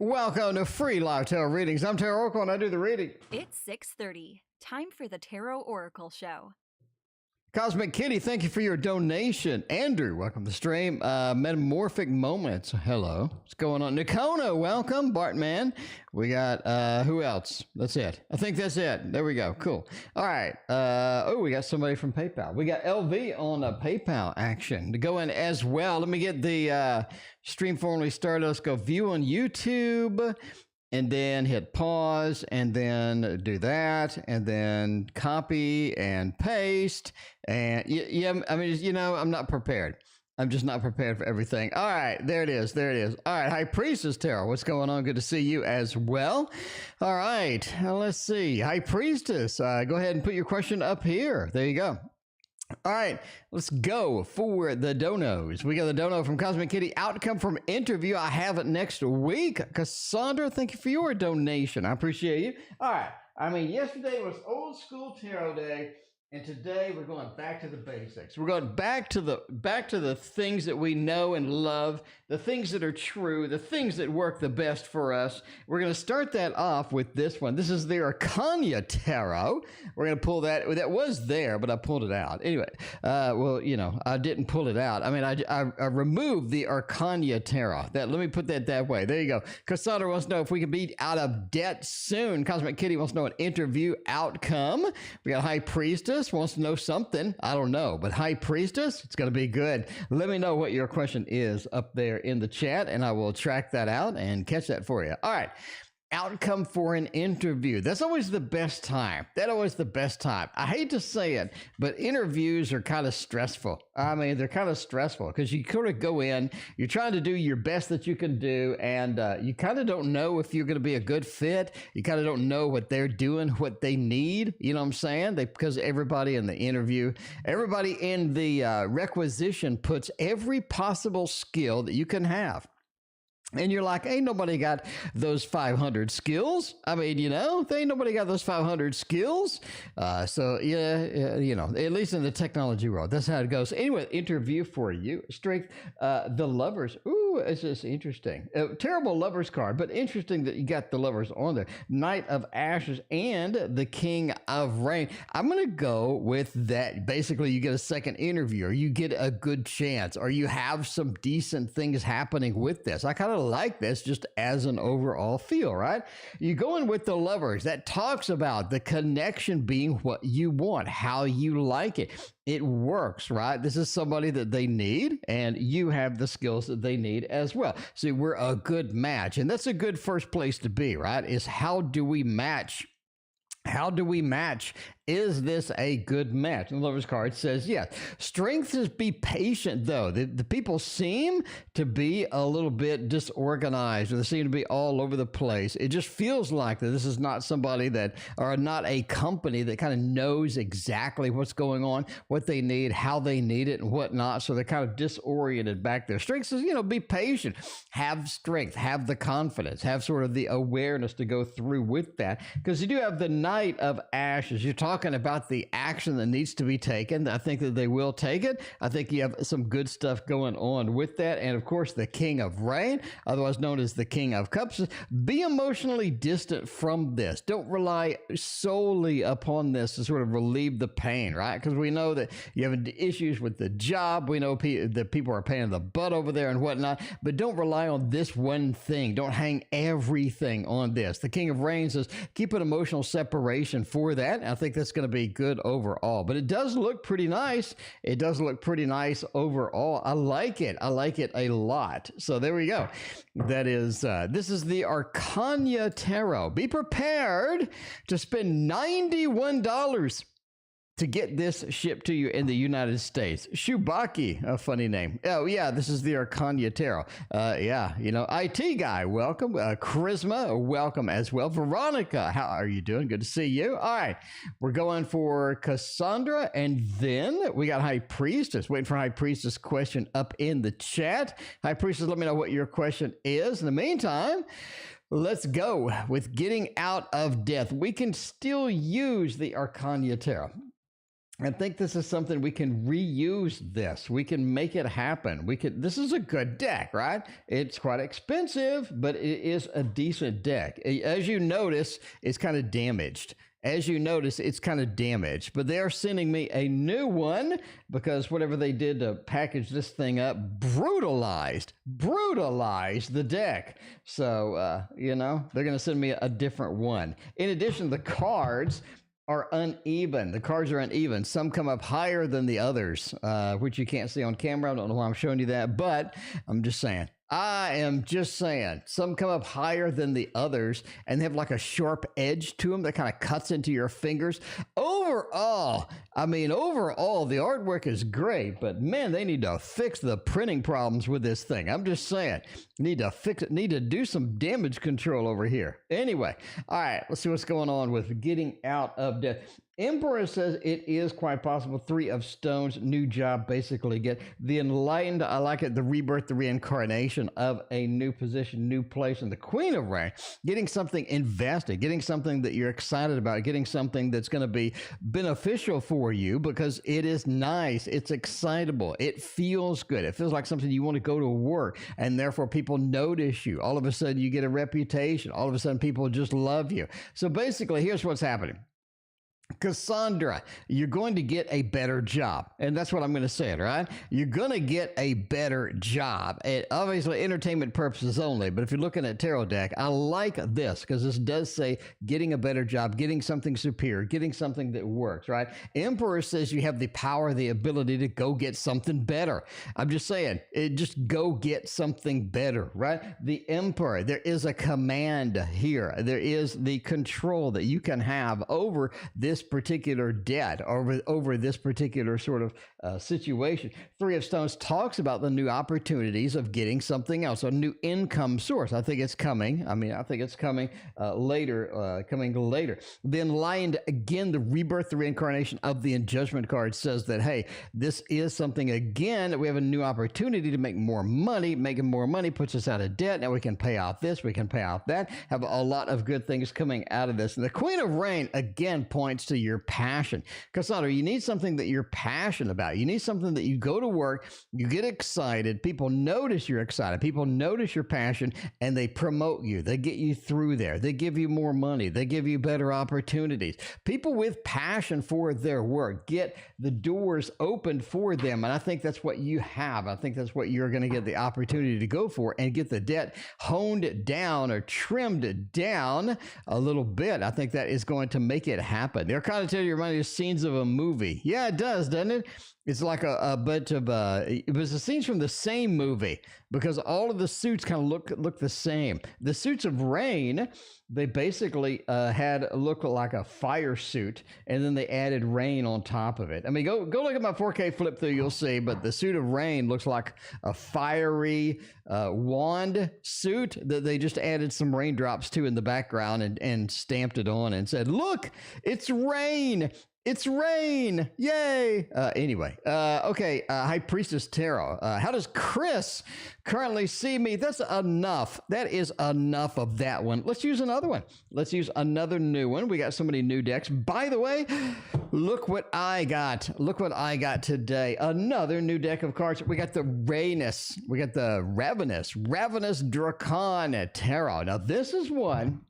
Welcome to Free Live Tarot Readings. I'm Tarot Oracle and I do the reading. It's 6:30. Time for the Tarot Oracle Show. Cosmic Kitty, thank you for your donation. Andrew, welcome to the stream. Metamorphic Moments, hello. What's going on? Nikona, welcome. Bartman. We got, who else? That's it. I think that's it. There we go. Cool. All right. We got somebody from PayPal. We got LV on PayPal action to go in as well. Let me get the stream formally started. Let's go view on YouTube. And then hit pause, and then do that, and then copy and paste. And yeah, I mean, you know, I'm not prepared. I'm just not prepared for everything. All right, there it is. There it is. All right, High Priestess Tarot, what's going on? Good to see you as well. All right, let's see. High Priestess, go ahead and put your question up here. There you go. All right, let's go for the donos. We got the dono from Cosmic Kitty. Outcome from interview. I have it next week. Cassandra, thank you for your donation. I appreciate you. All right. I mean, yesterday was old school tarot day, and today we're going back to the basics. We're going back to the things that we know and love, the things that are true, the things that work the best for us. We're going to start that off with this one. This is the Arcana Tarot. We're going to pull that. That was there, but I pulled it out. Anyway, well, you know, I didn't pull it out. I mean, I removed the Arcana Tarot. Let me put that way. There you go. Cassandra wants to know if we can be out of debt soon. Cosmic Kitty wants to know an interview outcome. We got High Priestess wants to know something. I don't know, but High Priestess, it's going to be good. Let me know what your question is up there in the chat, and I will track that out and catch that for you. All right. Outcome for an interview. That's always the best time. That's always the best time. I hate to say it, but interviews are kind of stressful. I mean, they're kind of stressful because you kind of go in, you're trying to do your best that you can do, and you kind of don't know if you're going to be a good fit. You kind of don't know what they're doing, what they need. You know what I'm saying? Because everybody in the interview, everybody in the requisition puts every possible skill that you can have. And you're like, ain't nobody got those 500 skills. I mean, you know, ain't nobody got those 500 skills. So, yeah, you know, at least in the technology world, that's how it goes. Anyway, interview for you. Strength, the lovers. Ooh, it's just interesting. Terrible lovers card, but interesting that you got the lovers on there. Knight of Ashes and the King of Rain. I'm going to go with that. Basically, you get a second interview, or you get a good chance, or you have some decent things happening with this. I kind of like this just as an overall feel, right? You go in with the lovers. That talks about the connection being what you want, how you like it. It works, right? This is somebody that they need, and you have the skills that they need as well. So we're a good match, and that's a good first place to be, right? Is how do we match? How do we match? Is this a good match? And the Lover's card says yes. Strength is be patient, though. The people seem to be a little bit disorganized, or they seem to be all over the place. It just feels like that this is not somebody that, or not a company that kind of knows exactly what's going on, what they need, how they need it, and whatnot. So they're kind of disoriented back there. Strength says, you know, be patient. Have strength. Have the confidence. Have sort of the awareness to go through with that. Because you do have the Knight of Ashes. You're talking about the action that needs to be taken. I think that they will take it. I think you have some good stuff going on with that. And of course, the King of Rain, otherwise known as the King of Cups. Be emotionally distant from this. Don't rely solely upon this to sort of relieve the pain, right? Because we know that you have issues with the job. We know that people are paying the butt over there and whatnot, but don't rely on this one thing. Don't hang everything on this. The King of Rain says, keep an emotional separation for that. I think that's going to be good overall, but it does look pretty nice. It does look pretty nice overall. I like it. I like it a lot. So there we go. That is, this is the Arcana Tarot. Be prepared to spend $91 to get this shipped to you in the United States. Shubaki, a funny name. Oh, yeah, this is the Arcana Tarot. Yeah, you know, IT guy, welcome. Charisma, welcome as well. Veronica, how are you doing? Good to see you. All right, we're going for Cassandra, and then we got High Priestess. Waiting for High Priestess question up in the chat. High Priestess, let me know what your question is. In the meantime, let's go with getting out of death. We can still use the Arcana Tarot. I think this is something we can reuse this. We can make it happen. This is a good deck, right? It's quite expensive, but it is a decent deck. As you notice, it's kind of damaged. As you notice, it's kind of damaged, but they are sending me a new one because whatever they did to package this thing up brutalized the deck. So, they're going to send me a different one. In addition, the cards are uneven. The cards are uneven. Some come up higher than the others, which you can't see on camera. I don't know why I'm showing you that, but I'm just saying. I am just saying, some come up higher than the others and they have like a sharp edge to them that kind of cuts into your fingers. Overall, the artwork is great, but man, they need to fix the printing problems with this thing. I'm just saying, need to fix it, need to do some damage control over here. Anyway, all right, let's see what's going on with getting out of death. Emperor says it is quite possible. 3 of Stones, new job, basically get the enlightened. I like it. The rebirth, the reincarnation of a new position, new place. And the Queen of Rain, getting something invested, getting something that you're excited about, getting something that's going to be beneficial for you because it is nice. It's excitable. It feels good. It feels like something you want to go to work, and therefore people notice you. All of a sudden you get a reputation. All of a sudden people just love you. So basically, here's what's happening. Cassandra, you're going to get a better job. And that's what I'm going to say, right? You're going to get a better job. It, obviously, entertainment purposes only. But if you're looking at tarot deck, I like this because this does say getting a better job, getting something superior, getting something that works, right? Emperor says you have the power, the ability to go get something better. I'm just saying, just go get something better, right? The Emperor, there is a command here. There is the control that you can have over this particular debt, over this particular sort of situation. 3 of Stones talks about the new opportunities of getting something else, a new income source. I think it's coming. I think it's coming later. The Enlightened, again, the rebirth, the reincarnation of the Judgment card says that, hey, this is something, again, we have a new opportunity to make more money. Making more money puts us out of debt. Now we can pay off this, we can pay off that, have a lot of good things coming out of this. And the Queen of Rain, again, points to your passion. Cassandra, you need something that you're passionate about. You need something that you go to work, you get excited, people notice you're excited, people notice your passion, and they promote you. They get you through there. They give you more money. They give you better opportunities. People with passion for their work get the doors opened for them, and I think that's what you have. I think that's what you're going to get the opportunity to go for and get the debt honed down or trimmed down a little bit. I think that is going to make it happen. They're kind of tell you, remind you of scenes of a movie. Yeah, it does, doesn't it? It's like a bunch of it was the scenes from the same movie because all of the suits kind of look the same. The suits of Rain, they basically had look like a fire suit, and then they added rain on top of it. I mean, go look at my 4K flip through, you'll see. But the suit of Rain looks like a fiery wand suit that they just added some raindrops to in the background and stamped it on and said, "Look, it's rain." It's rain! Yay! Anyway, okay, High Priestess Tarot. How does Chris currently see me? That's enough. That is enough of that one. Let's use another one. Let's use another new one. We got so many new decks. By the way, look what I got. Look what I got today. Another new deck of cards. We got the Rainus. We got the Ravenous Dracon Tarot. Now, this is one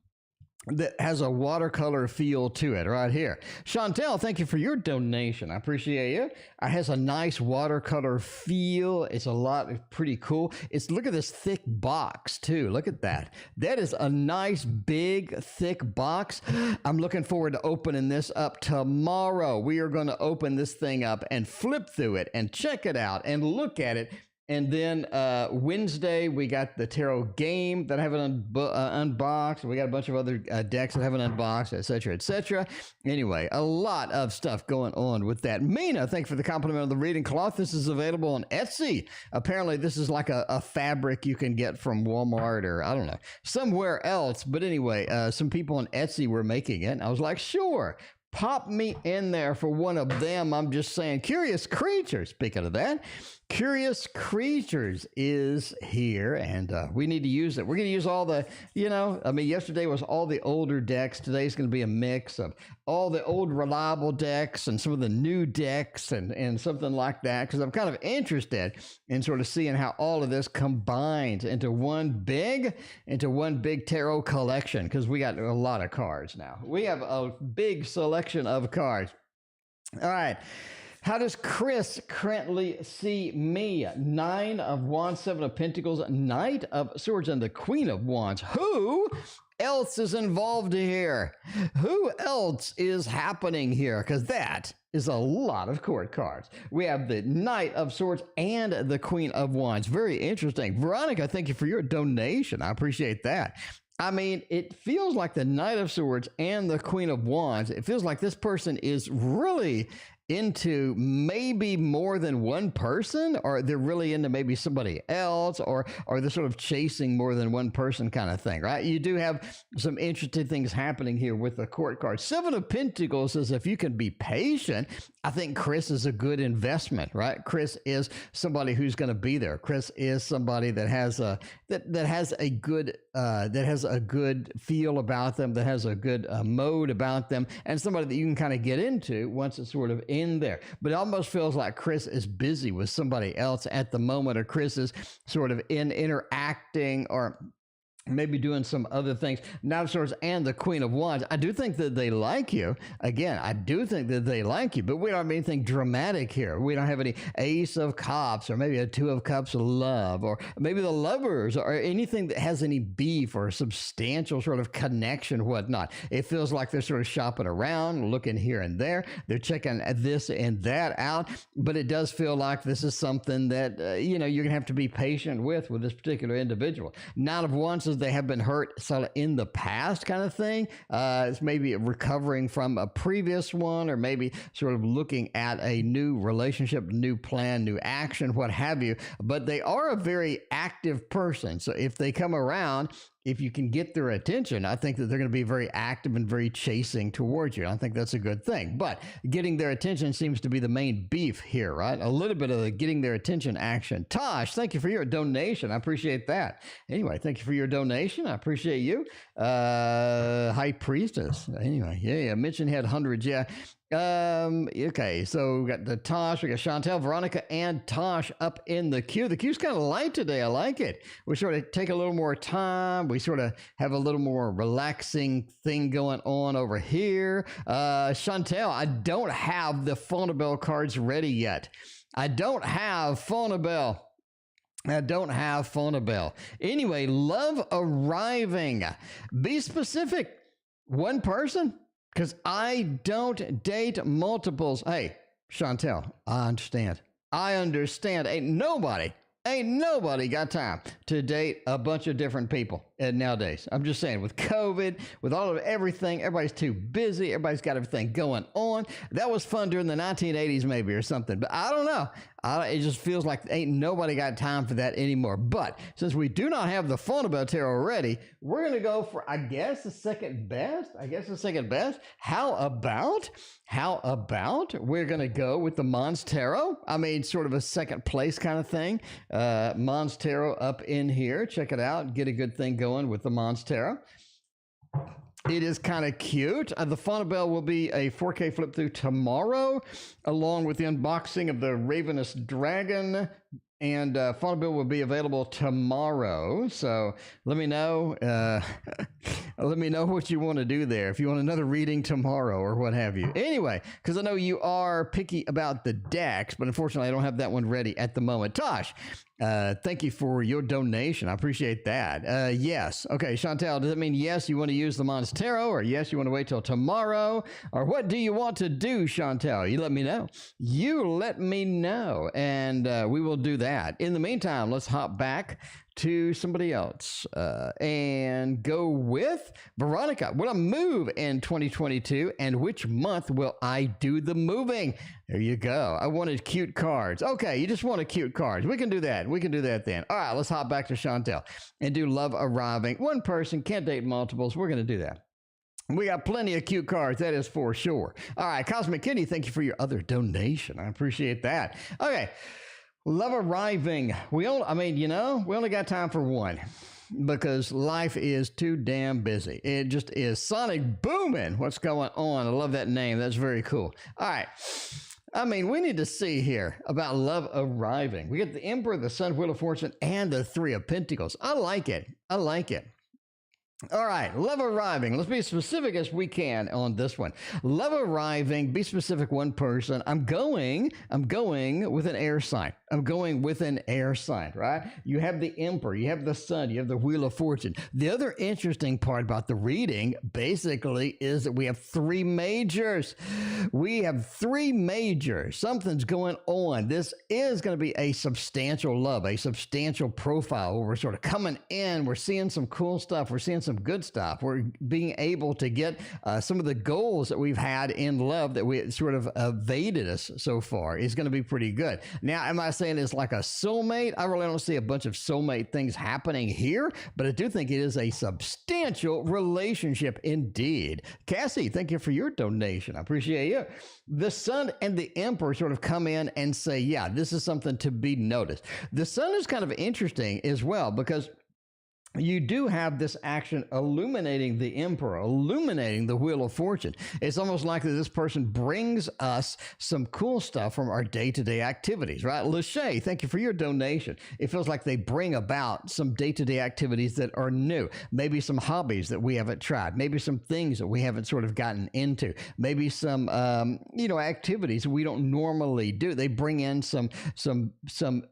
that has a watercolor feel to it right here. Chantel, thank you for your donation. I appreciate you. It has a nice watercolor feel. It's pretty cool. Look at this thick box too. Look at that. That is a nice, big, thick box. I'm looking forward to opening this up tomorrow. We are going to open this thing up and flip through it and check it out and look at it. And then Wednesday, we got the tarot game that I haven't unboxed. We got a bunch of other decks that I haven't unboxed, et cetera, et cetera. Anyway, a lot of stuff going on with that. Mina, thank you for the compliment on the reading cloth. This is available on Etsy. Apparently, this is like a fabric you can get from Walmart or, I don't know, somewhere else. But anyway, some people on Etsy were making it. And I was like, sure. Pop me in there for one of them. I'm just saying, Curious Creature, speaking of that, Curious Creatures is here, and we need to use it. We're going to use all the, yesterday was all the older decks. Today's going to be a mix of all the old reliable decks and some of the new decks and something like that, because I'm kind of interested in sort of seeing how all of this combines into one big tarot collection, because we got a lot of cards now. We have a big selection of cards. All right. How does Chris currently see me? 9 of Wands, 7 of Pentacles, Knight of Swords, and the Queen of Wands. Who else is involved here? Who else is happening here? Because that is a lot of court cards. We have the Knight of Swords and the Queen of Wands. Very interesting. Veronica, thank you for your donation. I appreciate that. I mean, it feels like the Knight of Swords and the Queen of Wands, it feels like this person is really into maybe more than one person, or they're really into maybe somebody else, or they're sort of chasing more than one person kind of thing, right? You do have some interesting things happening here with the court card. 7 of Pentacles says if you can be patient, I think Chris is a good investment, right? Chris is somebody who's going to be there. Chris is somebody that has a good feel about them, that has a good mode about them, and somebody that you can kind of get into once it's sort of in there. But it almost feels like Chris is busy with somebody else at the moment, or Chris is sort of interacting, or maybe doing some other things. Knight of Swords and the Queen of Wands. I do think that they like you. Again, I do think that they like you, but we don't have anything dramatic here. We don't have any Ace of Cups, or maybe a 2 of Cups of love, or maybe the Lovers, or anything that has any beef or substantial sort of connection, whatnot. It feels like they're sort of shopping around, looking here and there. They're checking this and that out, but it does feel like this is something that, you're going to have to be patient with this particular individual. Knight of Wands, they have been hurt sort of in the past kind of thing. It's maybe recovering from a previous one, or maybe sort of looking at a new relationship, new plan, new action, what have you. But they are a very active person. So if they come around, if you can get their attention, I think that they're going to be very active and very chasing towards you. I think that's a good thing. But getting their attention seems to be the main beef here, right? A little bit of the getting their attention action. Tosh, thank you for your donation. I appreciate that. Anyway, thank you for your donation. I appreciate you. High Priestess. Anyway, yeah. Mention had hundreds. Yeah. Okay, so we got the Tosh, we got Chantel, Veronica, and Tosh up in the queue. The queue's kind of light today. I like it. We sort of take a little more time. We sort of have a little more relaxing thing going on over here. Chantel, I don't have the Phonabelle cards ready yet. I don't have Phonabelle. Anyway, love arriving. Be specific. One person? Because I don't date multiples. Hey, Chantel, I understand. Ain't nobody got time to date a bunch of different people nowadays. I'm just saying, with COVID, with all of everything, everybody's too busy. Everybody's got everything going on. That was fun during the 1980s maybe or something, but I don't know. It just feels like ain't nobody got time for that anymore. But since we do not have the Phonabelle Tarot ready, we're going to go for, I guess, the second best. How about we're going to go with the Mons Tarot? I mean, sort of a second place kind of thing. Mons Tarot up in here. Check it out. Get a good thing going with the Mons Tarot. It is kind of cute. The Phonabelle will be a 4K flip through tomorrow, along with the unboxing of the Ravenous Dragon. And Phonabelle will be available tomorrow. So let me know. Let me know what you want to do there. If you want another reading tomorrow or what have you. Anyway, because I know you are picky about the decks, but unfortunately I don't have that one ready at the moment. Tosh, thank you for your donation. I appreciate that. Yes. Okay, Chantel, does that mean yes, you want to use the Mons Tarot, or yes, you want to wait till tomorrow? Or what do you want to do, Chantel? You let me know. And we will do that. In the meantime, let's hop back to somebody else and go with Veronica. Will I move in 2022, and which month will I do the moving? There you go. I wanted cute cards. Okay, you just wanted cute cards. We can do that. Then. All right, let's hop back to Chantel and do love arriving. One person, can't date multiples. We're going to do that. We got plenty of cute cards, that is for sure. All right, Cosmic Kitty, thank you for your other donation. I appreciate that. Okay. Love arriving. We only got time for one because life is too damn busy. It just is. Sonic booming. What's going on? I love that name. That's very cool. All right. We need to see here about love arriving. We get the Emperor, the Sun, Wheel of Fortune, and the Three of Pentacles. I like it. All right, love arriving. Let's be as specific as we can on this one. Love arriving, be specific, one person. I'm going with an air sign. Right? You have the Emperor, you have the Sun, you have the Wheel of Fortune. The other interesting part about the reading basically is that we have three majors. Something's going on. This is going to be a substantial love, a substantial profile where we're sort of coming in. We're seeing some cool stuff. We're seeing some good stuff. We're being able to get some of the goals that we've had in love that we sort of evaded us so far is going to be pretty good. Now, am I saying it's like a soulmate? I really don't see a bunch of soulmate things happening here, but I do think it is a substantial relationship indeed. Cassie, thank you for your donation. I appreciate you. The Sun and the Emperor sort of come in and say, yeah, this is something to be noticed. The Sun is kind of interesting as well because you do have this action illuminating the Emperor, illuminating the Wheel of Fortune. It's almost like that this person brings us some cool stuff from our day-to-day activities, right? Lachey, thank you for your donation. It feels like they bring about some day-to-day activities that are new. Maybe some hobbies that we haven't tried. Maybe some things that we haven't sort of gotten into. Maybe some, activities we don't normally do. They bring in some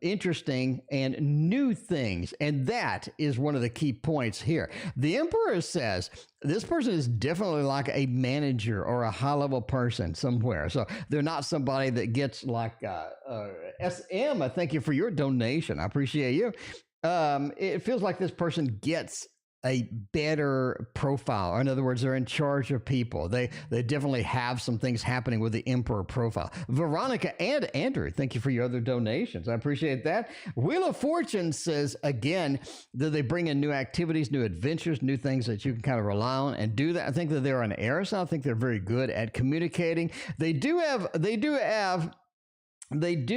interesting and new things. And that is one of the key points here. The Emperor says this person is definitely like a manager or a high-level person somewhere. So they're not somebody that gets like SM. I thank you for your donation. I appreciate you. It feels like this person gets a better profile. Or in other words, they're in charge of people. They definitely have some things happening with the Emperor profile. Veronica and Andrew, thank you for your other donations. I appreciate that. Wheel of Fortune says, again, that they bring in new activities, new adventures, new things that you can kind of rely on and do that. I think that they're an heir, so I think they're very good at communicating. They do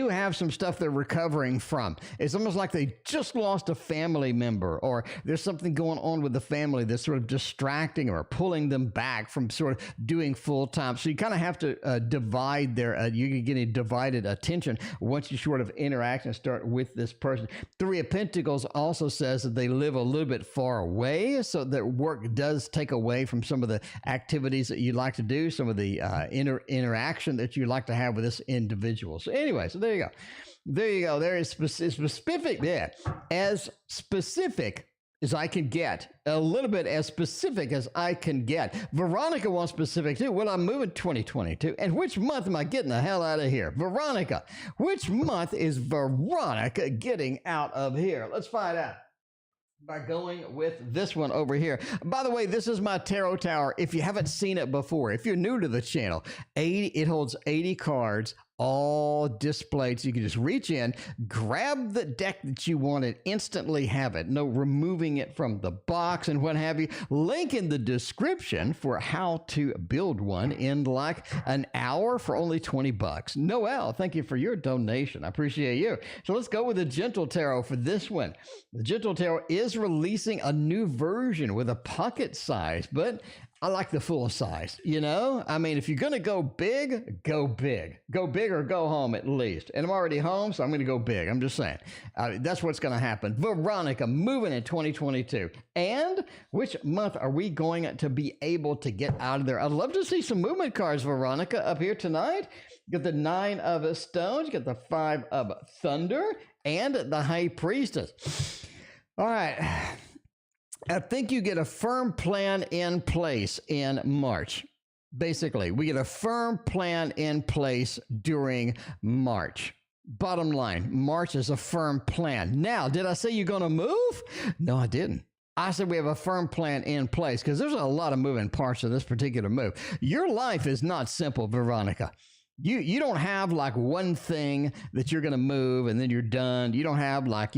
have some stuff they're recovering from. It's almost like they just lost a family member, or there's something going on with the family that's sort of distracting or pulling them back from sort of doing full time. So you kind of have to divide you're getting divided attention once you sort of interact and start with this person. Three of Pentacles also says that they live a little bit far away, so that work does take away from some of the activities that you like to do, some of the interaction that you like to have with this individual. So anyway, so there you go. There is specific there. As specific as I can get. A little bit as specific as I can get. Veronica wants specific too. Well, I'm moving 2022. And which month am I getting the hell out of here? Veronica. Which month is Veronica getting out of here? Let's find out by going with this one over here. By the way, this is my tarot tower. If you haven't seen it before, if you're new to the channel, it holds 80 cards, all displayed. So you can just reach in, grab the deck that you want, and instantly have it. No removing it from the box and what have you. Link in the description for how to build one in like an hour for only $20. Noel, thank you for your donation. I appreciate you. So let's go with the Gentle Tarot for this one. The Gentle Tarot is releasing a new version with a pocket size, but I like the full size, you know? I mean, if you're going to go big, go big. Go big or go home at least. And I'm already home, so I'm going to go big. I'm just saying. That's what's going to happen. Veronica, moving in 2022. And which month are we going to be able to get out of there? I'd love to see some movement cards, Veronica, up here tonight. You got the 9 of Stones, you got the 5 of Thunder, and the High Priestess. All right. I think you get a firm plan in place in March. Basically, we get a firm plan in place during March. Bottom line, March is a firm plan. Now, did I say you're going to move? No, I didn't. I said we have a firm plan in place because there's a lot of moving parts of this particular move. Your life is not simple, Veronica. You don't have like one thing that you're going to move and then you're done. You don't have like,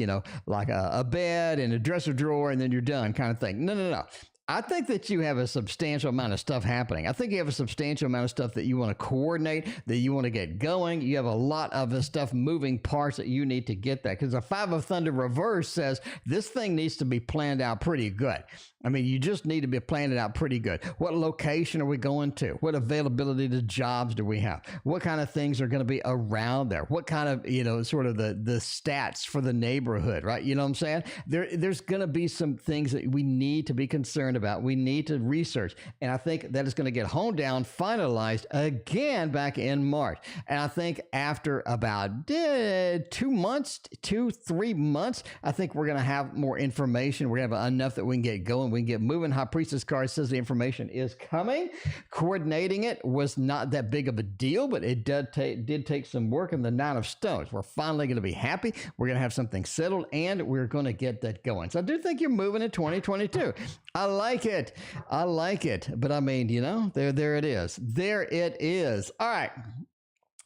like a bed and a dresser drawer and then you're done kind of thing. No. I think that you have a substantial amount of stuff happening. I think you have a substantial amount of stuff that you want to coordinate, that you want to get going. You have a lot of the stuff, moving parts that you need to get that. Because the Five of Thunder reverse says this thing needs to be planned out pretty good. I mean, you just need to be planning it out pretty good. What location are we going to? What availability to jobs do we have? What kind of things are going to be around there? What kind of, sort of the stats for the neighborhood, right? You know what I'm saying? There's going to be some things that we need to be concerned about. We need to research. And I think that is going to get honed down, finalized again back in March. And I think after about 2 months, 3 months, I think we're going to have more information. We're going to have enough that we can get going. We can get moving. High Priestess card says the information is coming. Coordinating it was not that big of a deal, but it did take some work. And the Nine of Stones, we're finally going to be happy. We're going to have something settled, and we're going to get that going. So I do think you're moving in 2022. I like it. I like it. But I mean, there it is. There it is. All right.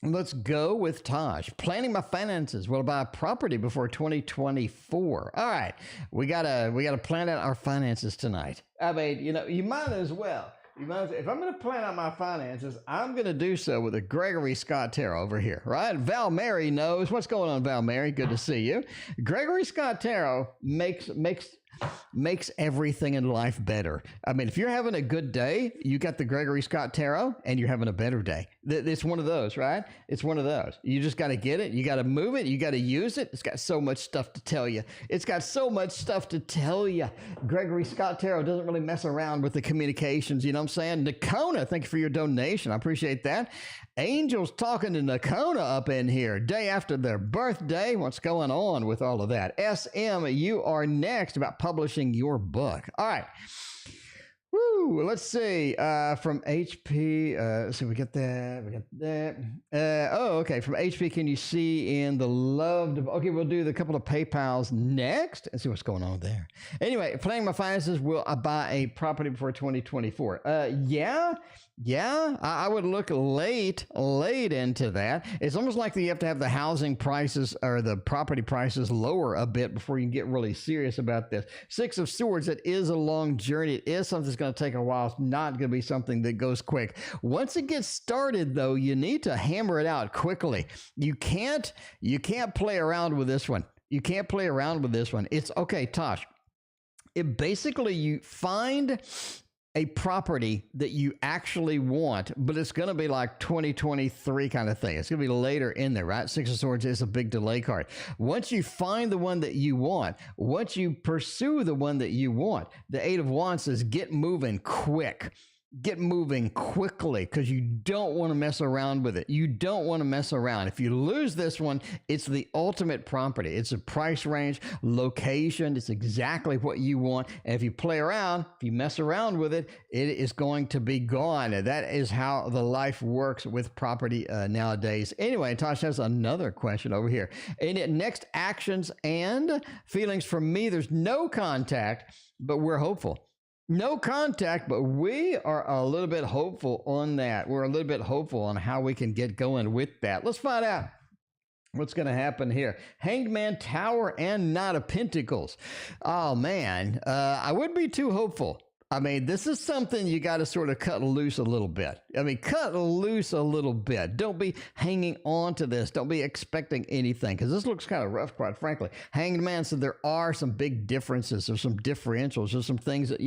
Let's go with Taj. Planning my finances. Will I buy a property before 2024? All right. We gotta plan out our finances tonight. I mean, you might as well. If I'm going to plan out my finances, I'm going to do so with a Gregory Scott Tarot over here, right? Val Mary knows. What's going on, Val Mary? Good to see you. Gregory Scott Tarot makes everything in life better. I mean, if you're having a good day, you got the Gregory Scott Tarot, and you're having a better day. It's one of those, right? It's one of those. You just got to get it. You got to move it. You got to use it. It's got so much stuff to tell you. It's got so much stuff to tell you. Gregory Scott Tarot doesn't really mess around with the communications. You know what I'm saying? Nakona, thank you for your donation. I appreciate that. Angels talking to Nakona up in here. Day after their birthday. What's going on with all of that? SM, you are next about publishing your book. All right. Woo, let's see. From HP, so we got that. Okay. From HP, can you see in the loved? Okay, we'll do the couple of PayPals next and see what's going on there. Anyway, planning my finances. Will I buy a property before 2024? Yeah, I would look late into that. It's almost like you have to have the housing prices or the property prices lower a bit before you can get really serious about this. Six of Swords, it is a long journey. It is something that's going to take a while. It's not going to be something that goes quick. Once it gets started, though, you need to hammer it out quickly. You can't play around with this one. You can't play around with this one. It's okay, Tosh. It basically, you find a property that you actually want, but it's going to be like 2023 kind of thing. It's going to be later in there, right? Six of Swords is a big delay card. Once you find the one that you want, once you pursue the one that you want, the Eight of Wands says get moving quick. Get moving quickly because you don't want to mess around with it. You don't want to mess around. If you lose this one, it's the ultimate property. It's a price range, location. It's exactly what you want. And if you play around, if you mess around with it, it is going to be gone. And that is how the life works with property nowadays. Anyway, Tasha has another question over here. Next actions and feelings from me. There's no contact, but we're hopeful. No contact, but we are a little bit hopeful on that. We're a little bit hopeful on how we can get going with that. Let's find out what's going to happen here. Hanged Man, Tower, and Knight of Pentacles. Oh, man. I wouldn't be too hopeful. I mean, this is something you got to sort of cut loose a little bit. I mean, cut loose a little bit. Don't be hanging on to this. Don't be expecting anything because this looks kind of rough, quite frankly. Hanged Man said there are some big differences. There's some differentials. There's some things that,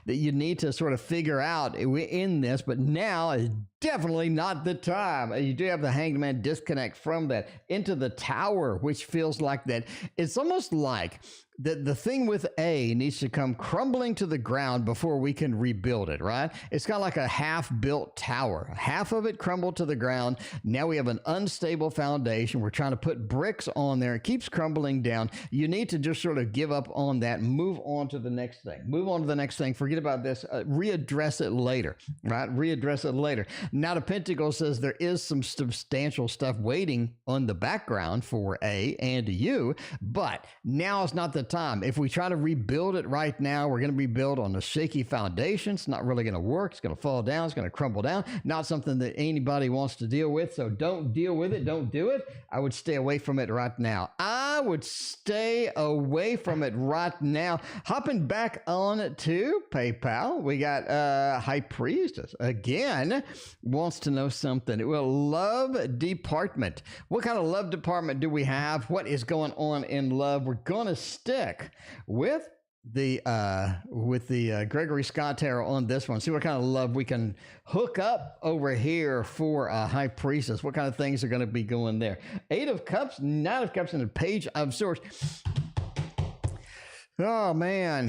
that you need to sort of figure out in this, but now is definitely not the time. You do have the Hanged Man disconnect from that into the Tower, which feels like that. It's almost like the thing with A needs to come crumbling to the ground before we can rebuild it, right? It's kind of like a half-built tower. Half of it crumbled to the ground. Now we have an unstable foundation. We're trying to put bricks on there. It keeps crumbling down. You need to just sort of give up on that and move on to the next thing. Move on to the next thing. Forget about this. Readdress it later, right? Readdress it later. Knight of Pentacles says there is some substantial stuff waiting on the background for A and you, but now is not the time. If we try to rebuild it right now, we're going to rebuild on a shaky foundation. It's not really going to work. It's going to fall down. It's going to crumble down. Not something that anybody wants to deal with. So don't deal with it. Don't do it. I would stay away from it right now. I would stay away from it right now. Hopping back on to PayPal, we got High Priestess again wants to know something. Well, love department. What kind of love department do we have? What is going on in love? We're gonna stick with the Gregory Scott Tarot on this one. See what kind of love we can hook up over here for High Priestess. What kind of things are going to be going there? 8 of Cups, 9 of Cups, and a Page of Swords. Oh, man.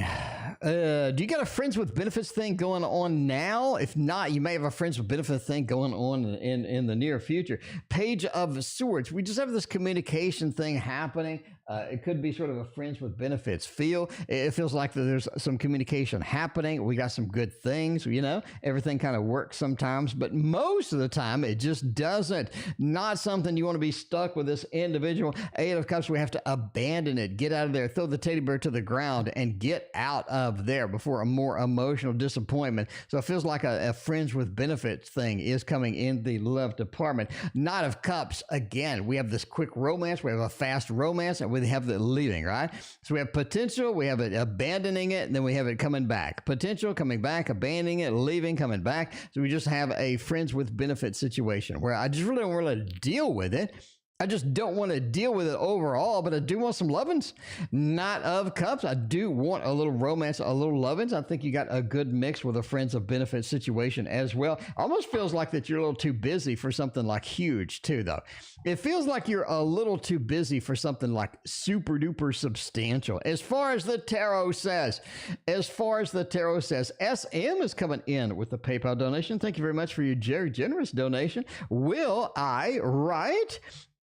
Do you got a friends with benefits thing going on now? If not, you may have a friends with benefits thing going on in the near future. Page of Swords. We just have this communication thing happening. It could be sort of a friends with benefits feel. It feels like there's some communication happening. We got some good things, you know, everything kind of works sometimes, but most of the time it just doesn't. Not something you want to be stuck with this individual. 8 of Cups, we have to abandon it, get out of there, throw the teddy bear to the ground and get out of there before a more emotional disappointment. So it feels like a friends with benefits thing is coming in the love department. Knight of Cups, again, we have this quick romance, we have a fast romance, and we have the leaving, right? So we have potential, we have it abandoning it, and then we have it coming back. Potential, coming back, abandoning it, leaving, coming back. So we just have a friends with benefits situation where I just really don't want to deal with it. I just don't want to deal with it overall, but I do want some lovin's. Knight of Cups, I do want a little romance, a little lovin's. I think you got a good mix with a friends of benefit situation as well. Almost feels like that you're a little too busy for something like huge too, though. It feels like you're a little too busy for something like super duper substantial. As far as the tarot says, SM is coming in with the PayPal donation. Thank you very much for your very generous donation. Will I write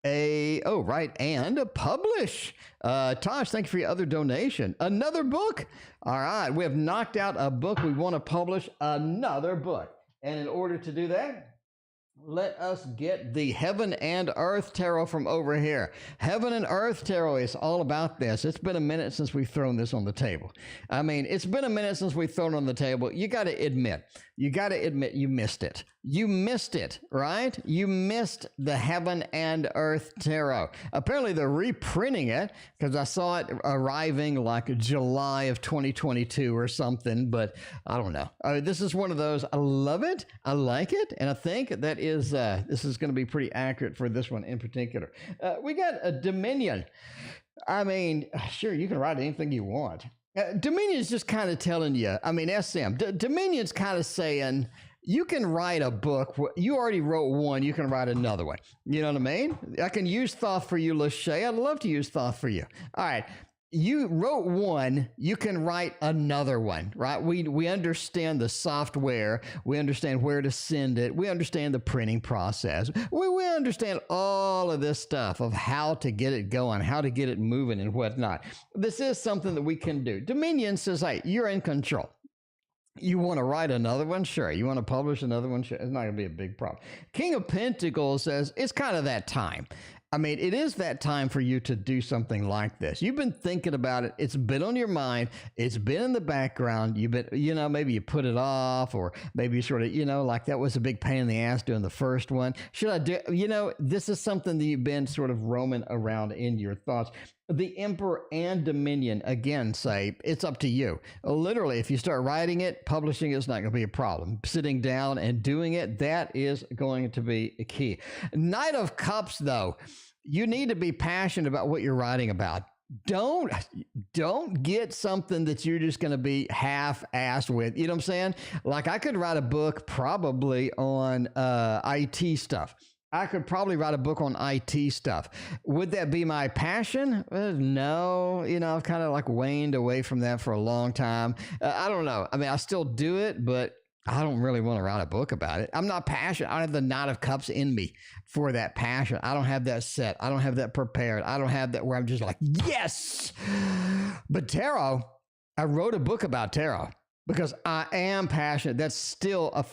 and publish? Tosh, thank you for your other donation. Another book. All right, we have knocked out a book. We want to publish another book, and in order to do that, let us get the Heaven and Earth Tarot from over here. Heaven and Earth Tarot is all about this. It's been a minute since we've thrown this on the table. I mean, it's been a minute since we've thrown it on the table. You got to admit you missed it. You missed it, right? You missed the Heaven and Earth Tarot. Apparently, they're reprinting it because I saw it arriving like July of 2022 or something, but I don't know. This is one of those. I love it. I like it. And I think that is this is going to be pretty accurate for this one in particular. We got a Dominion. I mean, sure, you can write anything you want. Dominion is just kind of telling you, I mean, SM, Dominion's kind of saying, you can write a book. You already wrote one. You can write another one. You know what I mean? I can use thought for you, Lachey. I'd love to use thought for you. All right. You wrote one, you can write another one, right? We understand the software. We understand where to send it. We understand the printing process. We understand all of this stuff of how to get it going, how to get it moving and whatnot. This is something that we can do. Dominion says, hey, you're in control. You want to write another one? Sure. You want to publish another one? Sure. It's not going to be a big problem. King of Pentacles says, it's kind of that time. I mean, it is that time for you to do something like this. You've been thinking about it. It's been on your mind. It's been in the background. You've been, you know, maybe you put it off, or maybe you sort of, you know, like that was a big pain in the ass doing the first one. Should I do, you know, this is something that you've been sort of roaming around in your thoughts. The Emperor and Dominion, again, say, it's up to you. Literally, if you start writing it, publishing it is not going to be a problem. Sitting down and doing it, that is going to be a key. Knight of Cups, though, you need to be passionate about what you're writing about. Don't get something that you're just going to be half-assed with. You know what I'm saying? Like, I could write a book probably on IT stuff. I could probably write a book on IT stuff. Would that be my passion? No. You know, I've kind of like waned away from that for a long time. I don't know. I mean, I still do it, but I don't really want to write a book about it. I'm not passionate. I don't have the Knight of Cups in me for that passion. I don't have that set. I don't have that prepared. I don't have that where I'm just like, yes. But tarot, I wrote a book about tarot. because I am passionate. That's still a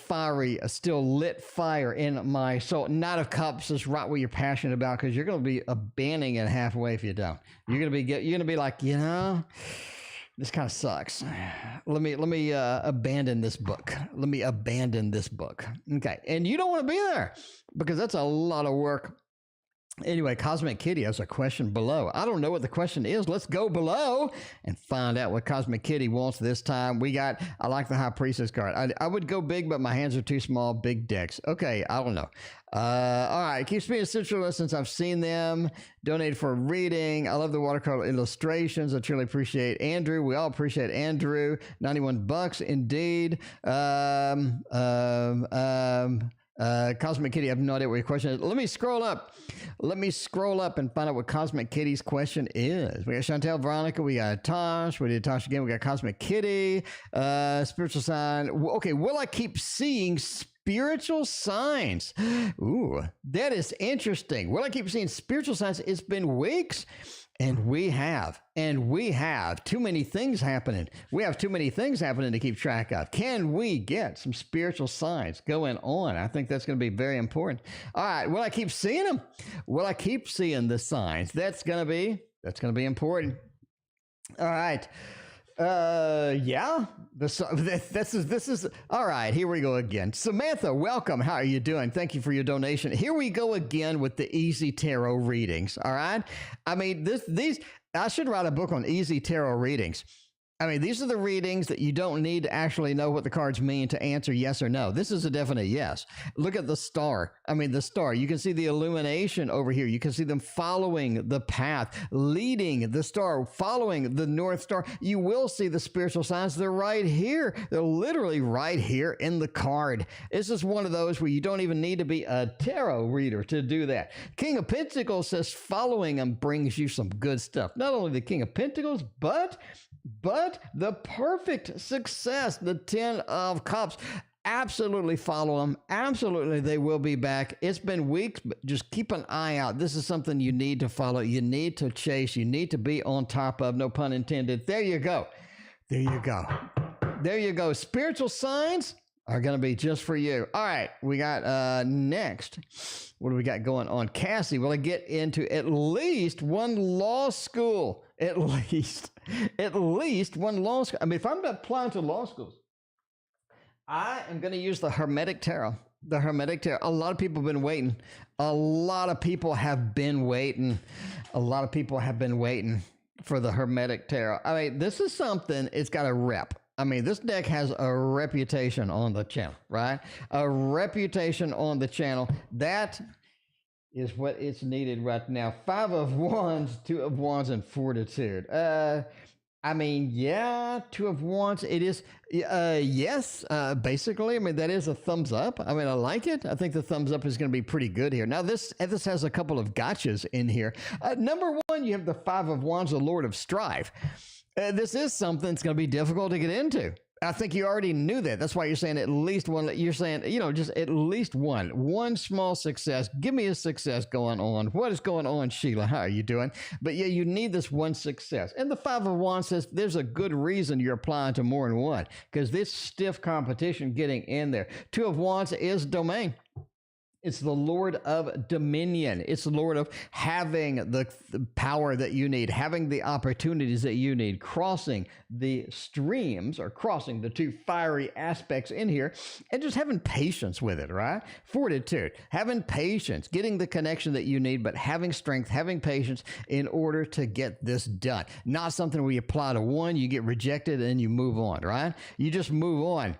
still lit fire in my soul. Knight of Cups is right what you're passionate about, because you're going to be abandoning it halfway if you don't. You're going to be like, this kind of sucks. Let me abandon this book. Let me abandon this book. Okay, and you don't want to be there because that's a lot of work. Anyway, Cosmic Kitty has a question below. I don't know what the question is. Let's go below and find out what Cosmic Kitty wants this time. I like the High Priestess card. I would go big, but my hands are too small. Big decks. Okay, I don't know. All right, keeps me essential since I've seen them. Donated for a reading. I love the watercolor illustrations. I truly appreciate Andrew. We all appreciate Andrew. $91 indeed. Cosmic Kitty, I have no idea what your question is. Let me scroll up. And find out what Cosmic Kitty's question is. We got Chantel, Veronica, we got Tosh. We did Tosh again. We got Cosmic Kitty. Spiritual sign. Okay, will I keep seeing spiritual signs? Ooh, that is interesting. Will I keep seeing spiritual signs? It's been weeks. And we have too many things happening. We have too many things happening to keep track of. Can we get some spiritual signs going on? I think that's going to be very important. All right. Will I keep seeing them? Will I keep seeing the signs? That's going to be important. All right. Yeah, this is all right. Here we go again. Samantha, welcome. How are you doing? Thank you for your donation. Here we go again with the easy tarot readings. All right. I mean, I should write a book on easy tarot readings. I mean, these are the readings that you don't need to actually know what the cards mean to answer yes or no. This is a definite yes. Look at the star. I mean, the star. You can see the illumination over here. You can see them following the path, leading the star, following the North Star. You will see the spiritual signs. They're right here. They're literally right here in the card. This is one of those where you don't even need to be a tarot reader to do that. King of Pentacles says following them brings you some good stuff. Not only the King of Pentacles, but the perfect success, the 10 of Cups. Absolutely follow them. Absolutely, they will be back. It's been weeks, but just keep an eye out. This is something you need to follow. You need to chase. You need to be on top of. No pun intended. There you go. There you go. There you go. Spiritual signs are going to be just for you. All right, we got next. What do we got going on? Cassie, will I get into at least one law school? At least one law school. I mean, if I'm applying to law schools, I am going to use the Hermetic Tarot. The Hermetic Tarot. A lot of people have been waiting. A lot of people have been waiting for the Hermetic Tarot. I mean, this is something, it's got a rep. I mean, this deck has a reputation on the channel, right? A reputation on the channel. That is what it's needed right now. 5 of Wands, 2 of Wands, and Fortitude. I mean, yeah, 2 of Wands. It is, yes, basically. I mean, that is a thumbs up. I mean, I like it. I think the thumbs up is going to be pretty good here. Now, this has a couple of gotchas in here. Number 1, you have the 5 of Wands, the Lord of Strife. This is something that's going to be difficult to get into. I think you already knew that. That's why you're saying at least one. You're saying, just at least one small success. Give me a success going on. What is going on, Sheila? How are you doing? But yeah, you need this one success. And the 5 of Wands says there's a good reason you're applying to more than one, because this stiff competition getting in there. 2 of Wands is domain. It's the Lord of Dominion. It's the Lord of having the power that you need, having the opportunities that you need, crossing the streams or crossing the 2 fiery aspects in here, and just having patience with it, right? Fortitude, having patience, getting the connection that you need, but having strength, having patience in order to get this done. Not something where you apply to one, you get rejected, and you move on, right? You just move on.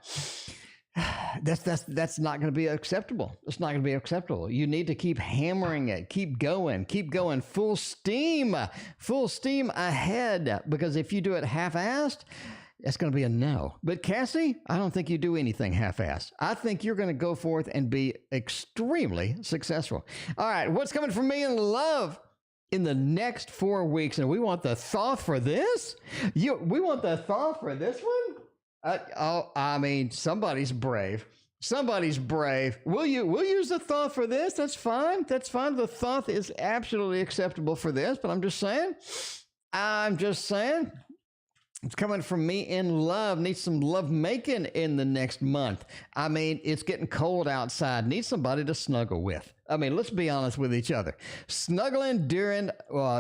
That's not going to be acceptable. It's not going to be acceptable. You need to keep hammering it, keep going, full steam ahead, because if you do it half-assed, that's going to be a no. But Cassie, I don't think you do anything half-assed. I think you're going to go forth and be extremely successful. All right, what's coming for me in love in the next 4 weeks? And we want the thought for this? We want the thought for this one? I mean, somebody's brave. Somebody's brave. We'll use the thought for this. That's fine. That's fine. The thought is absolutely acceptable for this, but I'm just saying. It's coming from me in love. Need some love making in the next month. I mean, it's getting cold outside. Need somebody to snuggle with. I mean, let's be honest with each other. Snuggling during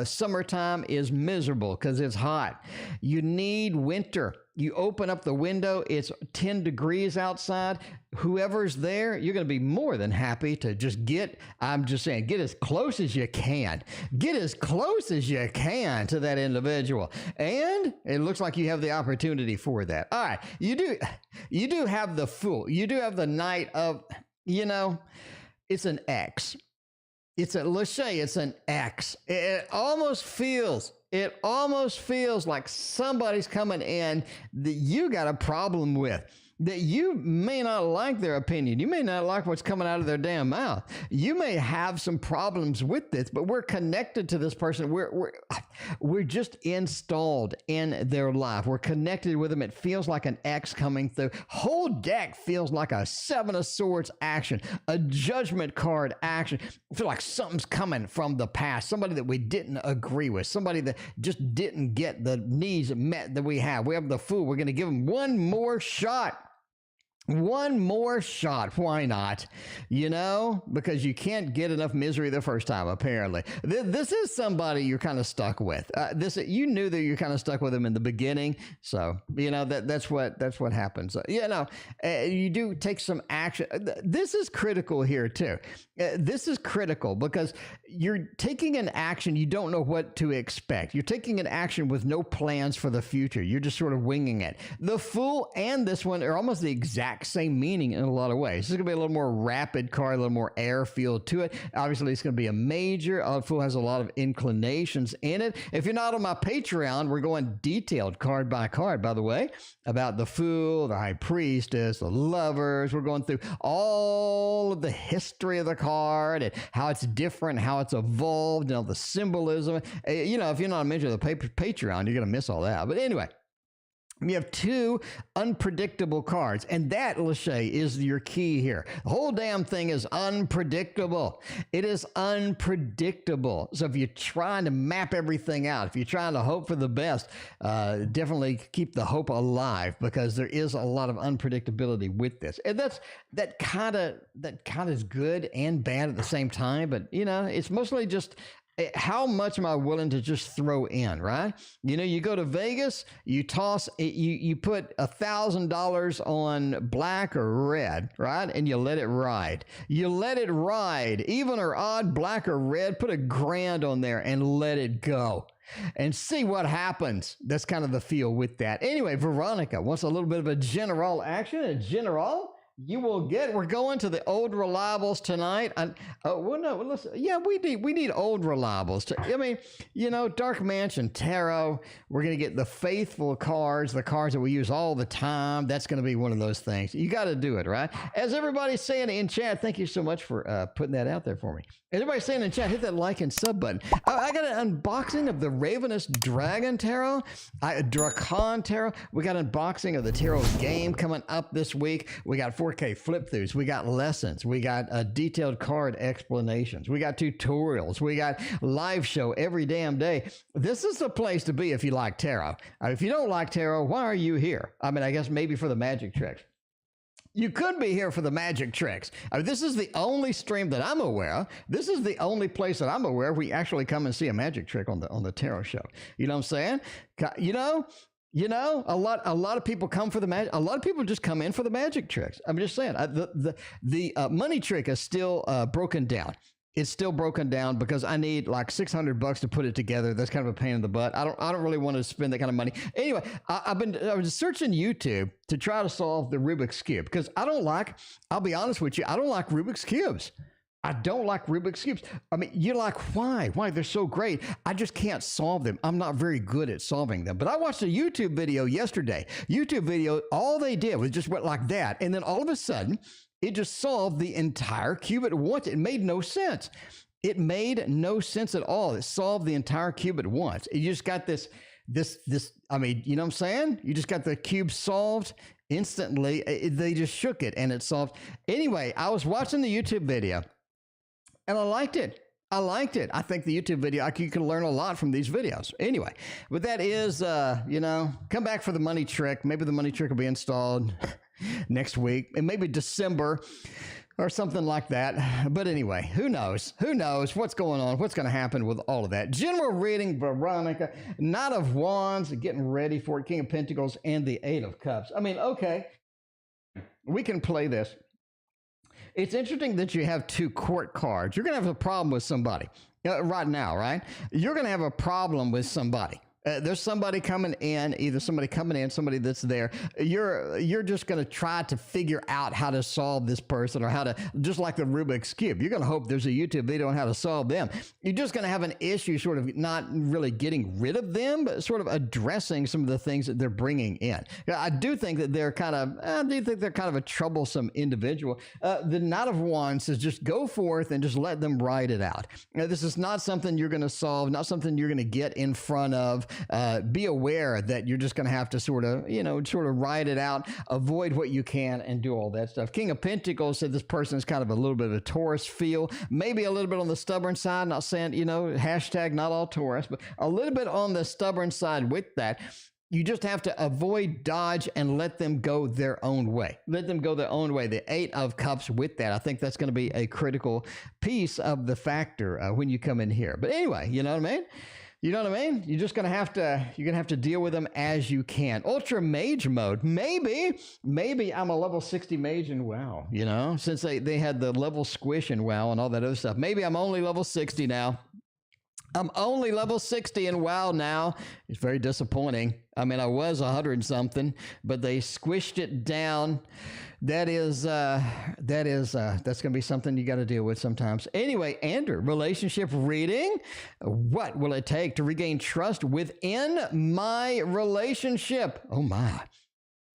summertime is miserable because it's hot. You need winter. You open up the window, it's 10 degrees outside. Whoever's there, you're going to be more than happy to just get as close as you can. Get as close as you can to that individual. And it looks like you have the opportunity for that. All right. You do have the Fool. You do have the Knight of, it's an X. Let's say it's an X. It almost feels like somebody's coming in that you got a problem with, that you may not like their opinion. You may not like what's coming out of their damn mouth. You may have some problems with this, but we're connected to this person. We're just installed in their life. We're connected with them. It feels like an X coming through. Whole deck feels like a Seven of Swords action, a Judgment card action. I feel like something's coming from the past, somebody that we didn't agree with, somebody that just didn't get the needs met that we have. We have the Fool. We're going to give them one more shot. One more shot. Why not? Because you can't get enough misery the first time, apparently. This is somebody you're kind of stuck with. You knew that you're kind of stuck with them in the beginning. So, that's what happens. You do take some action. This is critical here, too. This is critical because you're taking an action. You don't know what to expect. You're taking an action with no plans for the future. You're just sort of winging it. The Fool and this one are almost the exact same meaning in a lot of ways. This is going to be a little more rapid card, a little more air feel to it. Obviously, it's going to be a major. The Fool has a lot of inclinations in it. If you're not on my Patreon, we're going detailed card by card, by the way, about the Fool, the High Priestess, the Lovers. We're going through all of the history of the card and how it's different, how it's evolved, and all the symbolism. If you're not a member of the Patreon, you're going to miss all that. But anyway, you have two unpredictable cards, and that, Lachey, is your key here. The whole damn thing is unpredictable. It is unpredictable. So if you're trying to map everything out, if you're trying to hope for the best, definitely keep the hope alive because there is a lot of unpredictability with this. And that kind of is good and bad at the same time, but it's mostly just how much am I willing to just throw in, right? You go to Vegas, you toss, you put $1,000 on black or red, right? And you let it ride. You let it ride, even or odd, black or red, put $1,000 on there and let it go. And see what happens. That's kind of the feel with that. Anyway, Veronica wants a little bit of a general action. A general you will get. We're going to the old reliables tonight. We need old reliables. Dark Mansion Tarot. We're going to get the faithful cards, the cards that we use all the time. That's going to be one of those things. You got to do it, right? As everybody's saying in chat, thank you so much for putting that out there for me. As everybody's saying in chat, hit that like and sub button. I got an unboxing of the Ravenous Dragon Tarot, Dracan Tarot. We got an unboxing of the Tarot game coming up this week. We got 4K flip-throughs. We got lessons. We got detailed card explanations. We got tutorials. We got live show every damn day. This is the place to be if you like tarot. If you don't like tarot, why are you here? I guess maybe for the magic tricks. You could be here for the magic tricks. This is the only stream that I'm aware of. This is the only place that I'm aware of we actually come and see a magic trick on the tarot show. You know what I'm saying? A lot of people come for the magic. A lot of people just come in for the magic tricks. I'm just saying the money trick is still broken down. It's still broken down because I need like $600 to put it together. That's kind of a pain in the butt. I don't really want to spend that kind of money. Anyway, I was searching YouTube to try to solve the Rubik's Cube because I'll be honest with you, I don't like Rubik's Cubes. I don't like Rubik's Cubes. You're like, why? Why? They're so great. I just can't solve them. I'm not very good at solving them. But I watched a YouTube video yesterday. All they did was just went like that. And then all of a sudden, it just solved the entire cube at once. It made no sense. It made no sense at all. It solved the entire cube at once. You just got this, you know what I'm saying? You just got the cube solved instantly. They just shook it and it solved. Anyway, I was watching the YouTube video and I liked it. I liked it. I think the YouTube video, you can learn a lot from these videos. Anyway, but that is, come back for the money trick. Maybe the money trick will be installed next week, and maybe December or something like that. But anyway, who knows? Who knows what's going on? What's going to happen with all of that? General reading, Veronica, Knight of Wands, getting ready for it, King of Pentacles, and the Eight of Cups. I mean, okay, we can play this. It's interesting that you have two court cards. You're going to have a problem with somebody right now, right? You're going to have a problem with somebody. There's somebody coming in, either somebody coming in, somebody that's there. You're just going to try to figure out how to solve this person, or how to, just like the Rubik's Cube. You're going to hope there's a YouTube video on how to solve them. You're just going to have an issue sort of not really getting rid of them, but sort of addressing some of the things that they're bringing in. I do think that they're kind of a troublesome individual. The Knight of Wands says just go forth and just let them ride it out. This is not something you're going to solve, not something you're going to get in front of. Be aware that you're just going to have to sort of ride it out, avoid what you can, and do all that stuff. King of Pentacles said this person is kind of a little bit of a Taurus feel, maybe a little bit on the stubborn side, not saying, hashtag not all Taurus, but a little bit on the stubborn side with that. You just have to avoid, dodge, and let them go their own way. Let them go their own way. The Eight of Cups with that. I think that's going to be a critical piece of the factor when you come in here. But anyway, you know what I mean? You know what I mean? You're just going to have to deal with them as you can. Ultra Mage mode. Maybe I'm a level 60 mage in WoW, since they had the level squish in WoW and all that other stuff. Maybe I'm only level 60 now. I'm only level 60 in WoW now. It's very disappointing. I mean, I was 100 and something, but they squished it down. That's going to be something you got to deal with sometimes. Anyway, Andrew, relationship reading. What will it take to regain trust within my relationship? Oh my.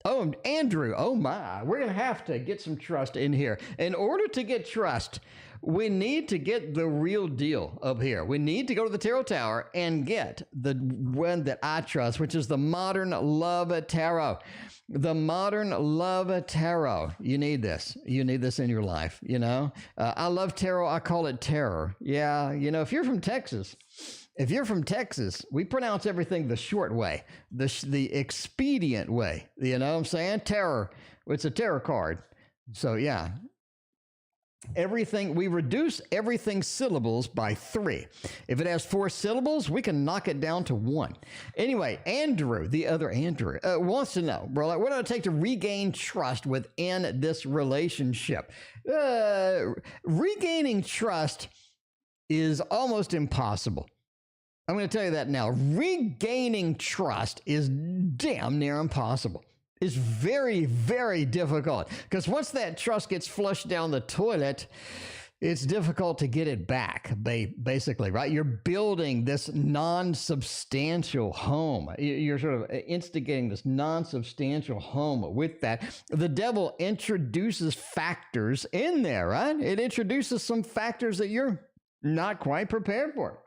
Oh, Andrew, oh my. We're going to have to get some trust in here. In order to get trust, we need to get the real deal up here. We need to go to the Tarot Tower and get the one that I trust, which is the Modern Love Tarot. The Modern Love Tarot. You need this. You need this in your life, I love tarot. I call it terror. Yeah, if you're from Texas, we pronounce everything the short way, the expedient way. You know what I'm saying? Terror. It's a tarot card. So, yeah. We reduce everything's syllables by 3. If it has 4 syllables, we can knock it down to 1. Anyway, Andrew, the other Andrew, wants to know, bro, what do it take to regain trust within this relationship? Regaining trust is almost impossible. I'm going to tell you that now. Regaining trust is damn near impossible. It's very, very difficult, because once that trust gets flushed down the toilet, it's difficult to get it back, basically, right? You're building this non-substantial home. You're sort of instigating this non-substantial home with that. The devil introduces factors in there, right? It introduces some factors that you're not quite prepared for.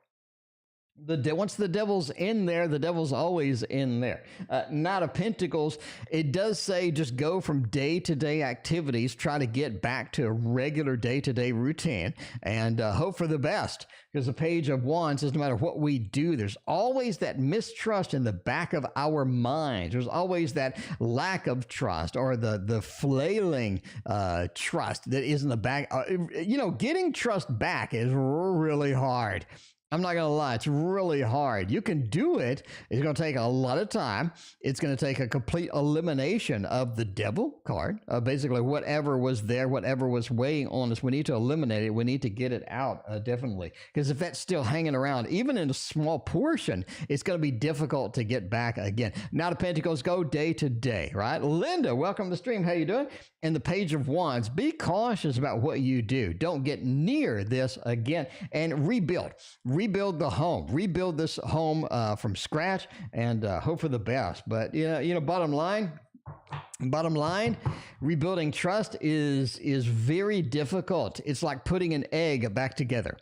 Once the devil's in there, the devil's always in there. Knight of Pentacles, it does say just go from day-to-day activities, try to get back to a regular day-to-day routine, and hope for the best. Because the Page of Wands says no matter what we do, there's always that mistrust in the back of our minds. There's always that lack of trust, or the flailing trust that is in the back. Getting trust back is really hard. I'm not going to lie. It's really hard. You can do it. It's going to take a lot of time. It's going to take a complete elimination of the devil card. Basically, whatever was there, whatever was weighing on us, we need to eliminate it. We need to get it out, definitely. Because if that's still hanging around, even in a small portion, it's going to be difficult to get back again. Knight of Pentacles, go day to day, right? Linda, welcome to the stream. How you doing? And the Page of Wands, be cautious about what you do. Don't get near this again. And rebuild the home, rebuild this home from scratch, and hope for the best. But bottom line, rebuilding trust is very difficult. It's like putting an egg back together.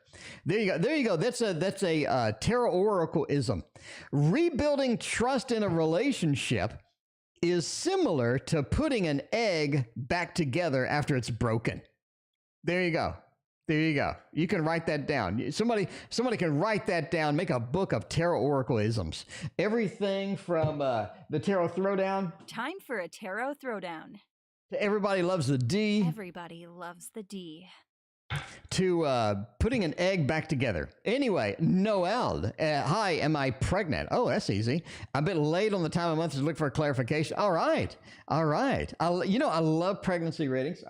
There you go. That's a tarot oracle-ism. Rebuilding trust in a relationship is similar to putting an egg back together after it's broken. There you go. There you go. You can write that down. Somebody can write that down, make a book of tarot oracle-isms. Everything from the tarot throwdown. Time for a tarot throwdown. To everybody loves the D. Everybody loves the D. To putting an egg back together. Anyway, Noel, hi, am I pregnant? Oh, that's easy. I'm a bit late on the time of month to look for a clarification. All right. I love pregnancy readings.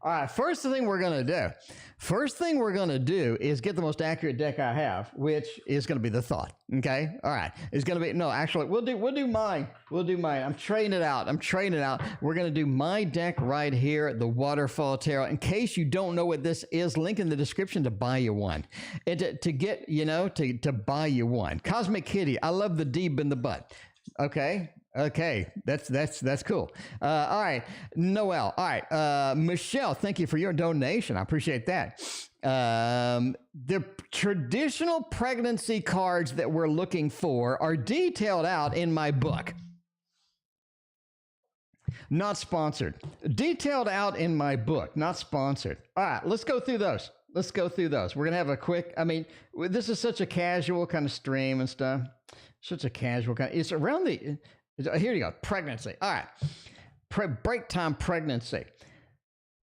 All right, first thing we're going to do is get the most accurate deck I have, which is going to be the thought. Okay. All right. It's going to be, no, actually, we'll do mine. I'm trading it out. We're going to do my deck right here, the Waterfall Tarot. In case you don't know what this is, link in the description to buy you one. And to get, to buy you one. Cosmic Kitty, I love the deep in the butt. Okay, that's cool. All right, Noel. All right, Michelle, thank you for your donation. I appreciate that. The traditional pregnancy cards that we're looking for are detailed out in my book. Not sponsored. Detailed out in my book, not sponsored. All right, let's go through those. We're going to have a quick, this is such a casual kind of stream and stuff. Such a casual kind. It's around the, here you go, pregnancy. All right, break time pregnancy.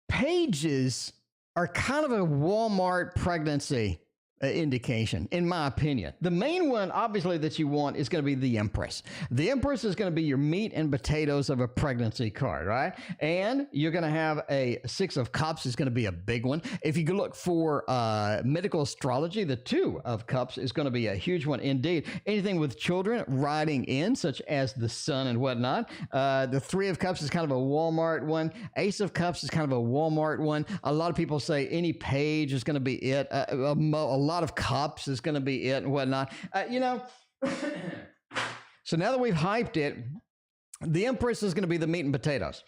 Pages are kind of a Walmart pregnancy indication, in my opinion. The main one, obviously, that you want is going to be the Empress. The Empress is going to be your meat and potatoes of a pregnancy card, right? And you're going to have a Six of Cups is going to be a big one. If you could look for medical astrology, the Two of Cups is going to be a huge one indeed. Anything with children riding in, such as the sun and whatnot. The Three of Cups is kind of a Walmart one. Ace of Cups is kind of a Walmart one. A lot of people say any page is going to be it. A lot of cups is going to be it and whatnot. So now that we've hyped it, the Empress is going to be the meat and potatoes.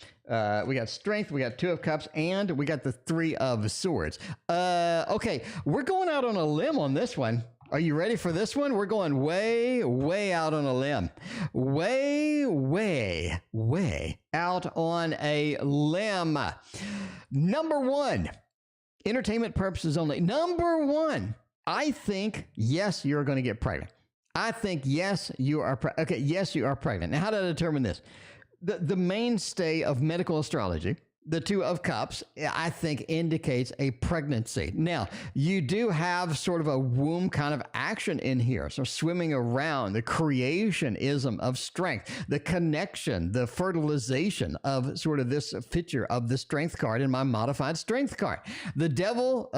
We got Strength, we got Two of Cups, and we got the Three of Swords. Okay, we're going out on a limb on this one. Are you ready for this one? We're going way, way out on a limb. Way, way, way out on a limb. Number one, entertainment purposes only. Number one, I think, yes, you're going to get pregnant. I think, yes, you are okay, yes, you are pregnant. Now, how do I determine this? The mainstay of medical astrology, the Two of Cups, I think indicates a pregnancy. Now, you do have sort of a womb kind of action in here. So swimming around, the creationism of strength, the connection, the fertilization of sort of this feature of the Strength card in my modified Strength card. The Devil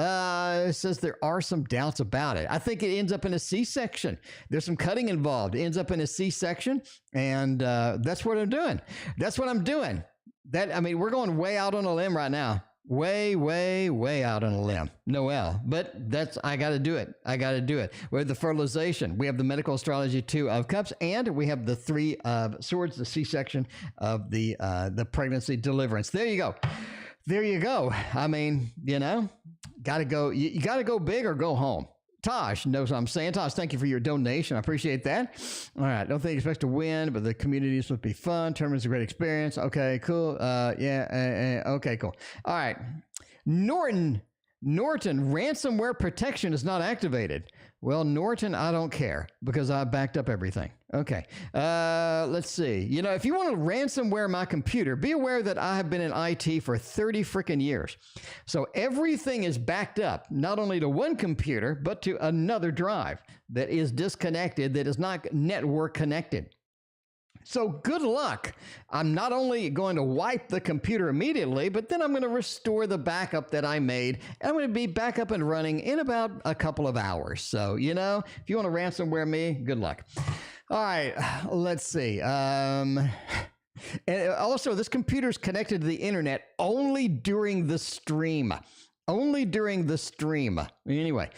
says there are some doubts about it. I think it ends up in a C-section. There's some cutting involved. It ends up in a C-section, and that's what I'm doing. We're going way out on a limb right now. Way, way, way out on a limb. Noel. But I got to do it. We have the fertilization. We have the medical astrology Two of Cups, and we have the Three of Swords, the C-section of the pregnancy deliverance. There you go. Got to go. You got to go big or go home. Tosh knows what I'm saying. Tosh, thank you for your donation. I appreciate that. All right. Don't think you expect to win, but the community is supposed to be fun. Tournament's a great experience. Okay, cool. Okay, cool. All right. Norton, ransomware protection is not activated. Well, Norton, I don't care because I backed up everything. Okay. Let's see. If you want to ransomware my computer, be aware that I have been in IT for 30 freaking years. So everything is backed up, not only to one computer, but to another drive that is disconnected, that is not network connected. So good luck. I'm not only going to wipe the computer immediately, but then I'm going to restore the backup that I made. And I'm going to be back up and running in about a couple of hours. So, if you want to ransomware me, good luck. All right, let's see. And also, this computer is connected to the internet only during the stream. Anyway,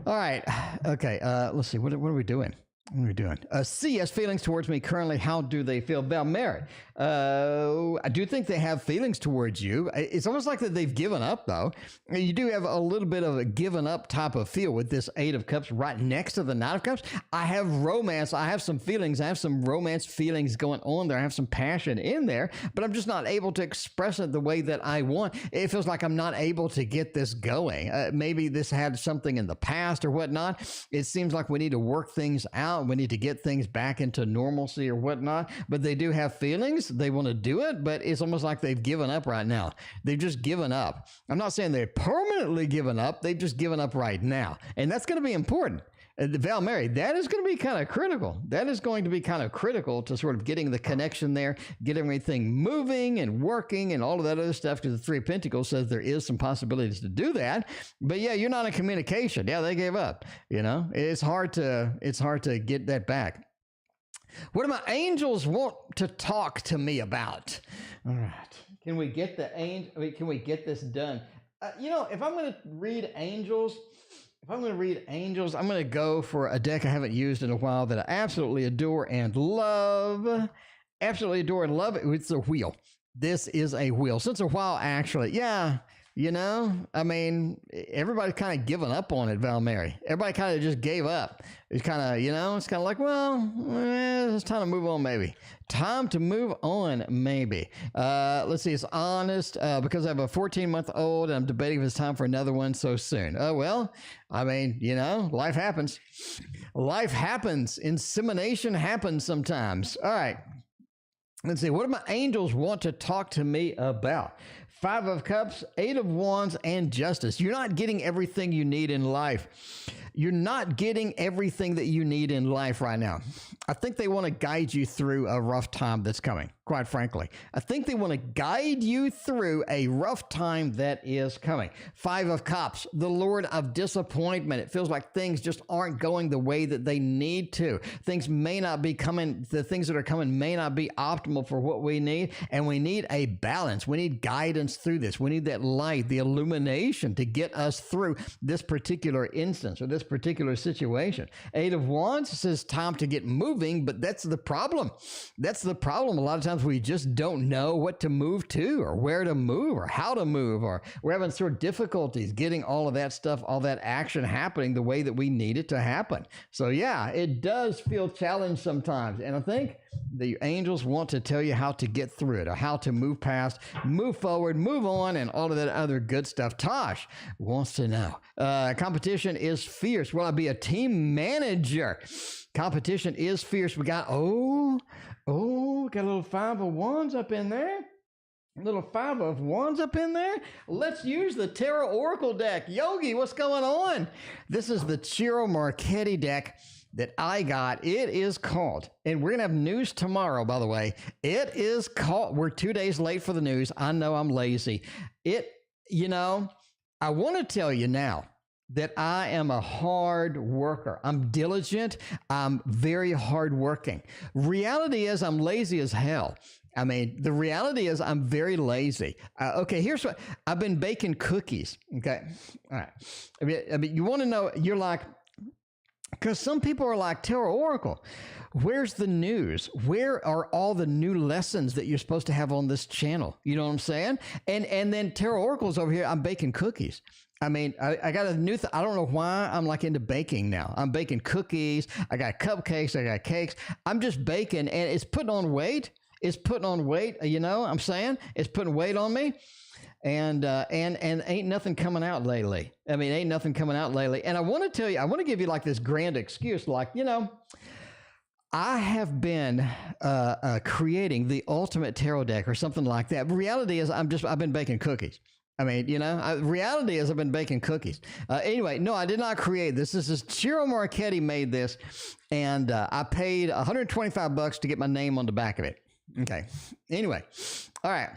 all right. Okay, let's see. What are we doing? What are we doing? C has feelings towards me currently. How do they feel? Val Mary. I do think they have feelings towards you. It's almost like that they've given up, though. You do have a little bit of a given up type of feel with this Eight of Cups right next to the Nine of Cups. I have romance. I have some feelings. I have some romance feelings going on there. I have some passion in there, but I'm just not able to express it the way that I want. It feels like I'm not able to get this going. Maybe this had something in the past or whatnot. It seems like we need to work things out. We need to get things back into normalcy or whatnot, but they do have feelings. They want to do it, but it's almost like they've given up right now. They've just given up. I'm not saying they're permanently given up. They've just given up right now. And that's going to be important. Val Mary, that is going to be kind of critical. That is going to be kind of critical to sort of getting the connection there, getting everything moving and working and all of that other stuff, because the Three of Pentacles says there is some possibilities to do that. But yeah, you're not in communication. Yeah, they gave up. You know, it's hard to get that back. What do my angels want to talk to me about? All right. Can we get the angel? Can we get this done? You know, if I'm going to read angels, I'm going to go for a deck I haven't used in a while that I absolutely adore and love. Absolutely adore and love it. It's a wheel. This is a wheel. Since a while, actually. Yeah. You know, I mean, everybody's kind of given up on it, Val Mary. Everybody kind of just gave up. It's kind of, you know, it's kind of like, well, it's time to move on, maybe. Time to move on, maybe. Let's see, it's honest, because I have a 14-month-old and I'm debating if it's time for another one so soon. Oh, well, I mean, you know, life happens. Life happens. Insemination happens sometimes. All right. Let's see, what do my angels want to talk to me about? Five of Cups, Eight of Wands, and Justice. You're not getting everything you need in life. You're not getting everything that you need in life right now. I think they want to guide you through a rough time that's coming, quite frankly. I think they want to guide you through a rough time that is coming. Five of Cups, the Lord of disappointment. It feels like things just aren't going the way that they need to. Things may not be coming, the things that are coming may not be optimal for what we need, and we need a balance. We need guidance through this. We need that light, the illumination to get us through this particular instance or this particular situation. Eight of Wands says time to get moving, but that's the problem. That's the problem. A lot of times we just don't know what to move to or where to move or how to move, or we're having sort of difficulties getting all of that stuff, all that action happening the way that we need it to happen. So yeah, it does feel challenged sometimes. And I think the angels want to tell you how to get through it or how to move past, move forward, move on, and all of that other good stuff. Tosh wants to know. Competition is fierce. Will I be a team manager? Competition is fierce. We got, got a little Five of Wands up in there. Little Five of Wands up in there. Let's use the Tarot Oracle deck. Yogi, what's going on? This is the Ciro Marchetti deck that I got. It is called, and we're going to have news tomorrow, by the way. It is called, we're 2 days late for the news. I know I'm lazy. I want to tell you now that I am a hard worker. I'm diligent. I'm very hardworking. Reality is I'm lazy as hell. I mean, the reality is I'm very lazy. Okay, here's what, I've been baking cookies. Okay, all right. I mean, you want to know, you're like, because some people are like, Tarot Oracle, where's the news? Where are all the new lessons that you're supposed to have on this channel? You know what I'm saying? And then Tarot Oracle's over here, I'm baking cookies. I mean, I got a new I don't know why I'm like into baking now. I'm baking cookies. I got cupcakes. I got cakes. I'm just baking, and it's putting on weight. It's putting on weight. You know what I'm saying? It's putting weight on me. And ain't nothing coming out lately. I mean, ain't nothing coming out lately. And I want to tell you, I want to give you like this grand excuse, like, I have been creating the ultimate tarot deck or something like that. But reality is I've been baking cookies. I mean, reality is I've been baking cookies. Anyway, no, I did not create this. This is Ciro Marchetti made this, and I paid $125 to get my name on the back of it. Okay. Anyway, all right.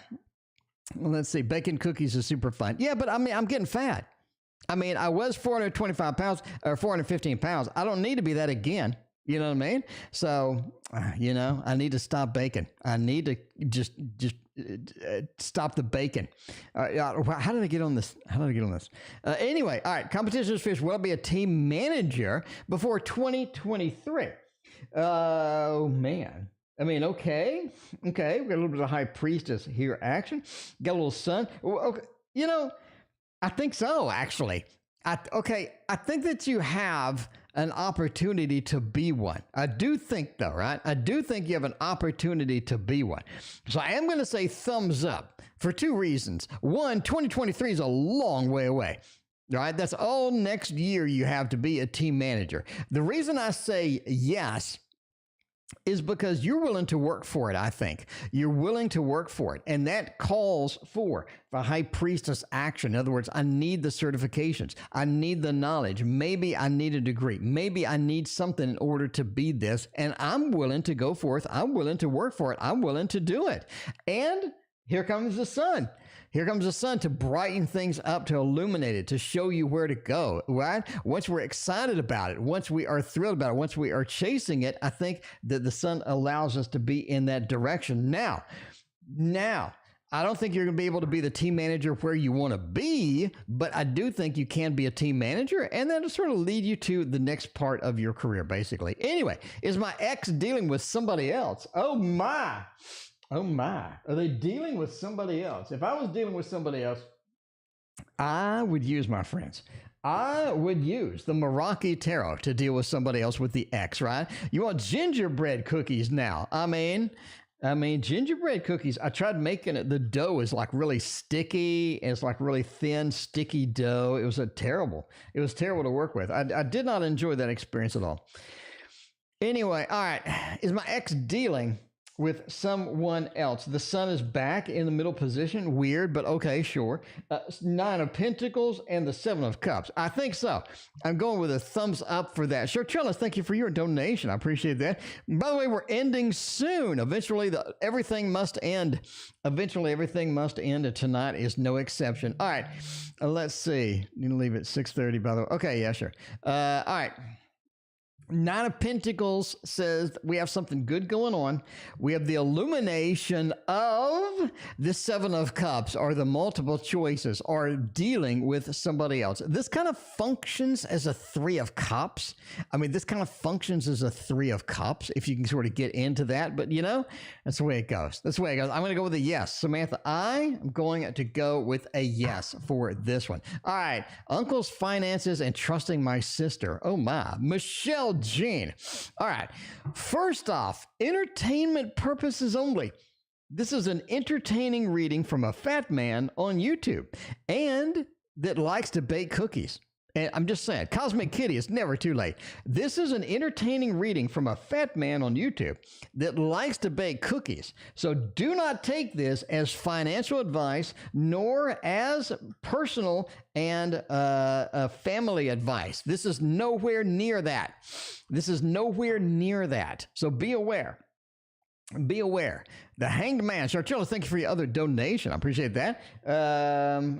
Well, let's see. Baking cookies is super fun. Yeah, but I mean, I'm getting fat. I mean, I was 425 pounds or 415 pounds. I don't need to be that again. You know what I mean? So, I need to stop baking. I need to just stop the bacon. How did I get on this? Anyway, all right. Competition is fierce. Will I be a team manager before 2023? Oh, man. I mean, okay. Okay. We got a little bit of high priestess here action. Got a little sun. Okay. You know, I think so, actually. I think that you have an opportunity to be one. I do think, though, right? I do think you have an opportunity to be one. So I am going to say thumbs up for two reasons. One, 2023 is a long way away. Right? That's all next year you have to be a team manager. The reason I say yes is because you're willing to work for it, I think. You're willing to work for it. And that calls for the high priestess action. In other words, I need the certifications. I need the knowledge. Maybe I need a degree. Maybe I need something in order to be this. And I'm willing to go forth. I'm willing to work for it. I'm willing to do it. And here comes the sun. Here comes the sun to brighten things up, to illuminate it, to show you where to go, right? Once we're excited about it, once we are thrilled about it, once we are chasing it, I think that the sun allows us to be in that direction. Now, I don't think you're going to be able to be the team manager where you want to be, but I do think you can be a team manager, and that'll sort of lead you to the next part of your career, basically. Anyway, is my ex dealing with somebody else? Oh, my. Oh my, are they dealing with somebody else? If I was dealing with somebody else, I would use, my friends, I would use the Meraki Tarot to deal with somebody else with the X, right? You want gingerbread cookies now. I mean, gingerbread cookies, I tried making it. The dough is like really sticky. And it's like really thin, sticky dough. It was terrible to work with. I did not enjoy that experience at all. Anyway, all right, is my ex dealing with someone else? The sun is back in the middle position. Weird, but okay, sure. Nine of Pentacles and the Seven of Cups. I think so. I'm going with a thumbs up for that. Sure, Trellis, thank you for your donation. I appreciate that. By the way, we're ending soon. Eventually, everything must end. Eventually, everything must end, and tonight is no exception. All right, let's see. You can leave it 6:30, by the way. Okay, yeah, sure. All right. Nine of Pentacles says we have something good going on. We have the illumination of the Seven of Cups, or the multiple choices, or dealing with somebody else. This kind of functions as a Three of Cups. I mean, this kind of functions as a Three of Cups, if you can sort of get into that. But, you know, that's the way it goes. That's the way it goes. I'm going to go with a yes. Samantha, I am going to go with a yes for this one. All right. Uncle's finances and trusting my sister. Oh, my. Michelle Jean. All right. First off, entertainment purposes only. This is an entertaining reading from a fat man on YouTube and that likes to bake cookies. And I'm just saying, Cosmic Kitty, it's never too late. This is an entertaining reading from a fat man on YouTube that likes to bake cookies. So do not take this as financial advice, nor as personal and family advice. This is nowhere near that. This is nowhere near that. So be aware. Be aware. The Hanged Man. Charchilla, thank you for your other donation. I appreciate that.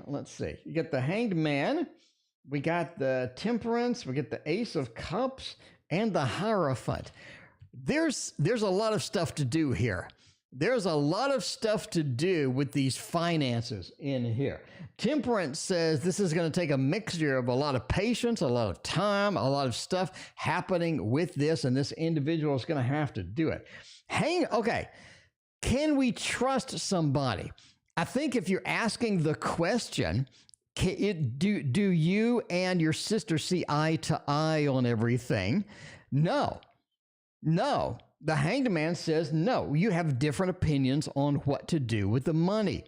Let's see. You get the Hanged Man. We got the Temperance, we get the Ace of Cups, and the Hierophant. There's a lot of stuff to do here. There's a lot of stuff to do with these finances in here. Temperance says this is going to take a mixture of a lot of patience, a lot of time, a lot of stuff happening with this, and this individual is going to have to do it. Okay, can we trust somebody? I think if you're asking the question, do you and your sister see eye to eye on everything? No. The Hanged Man says no. You have different opinions on what to do with the money,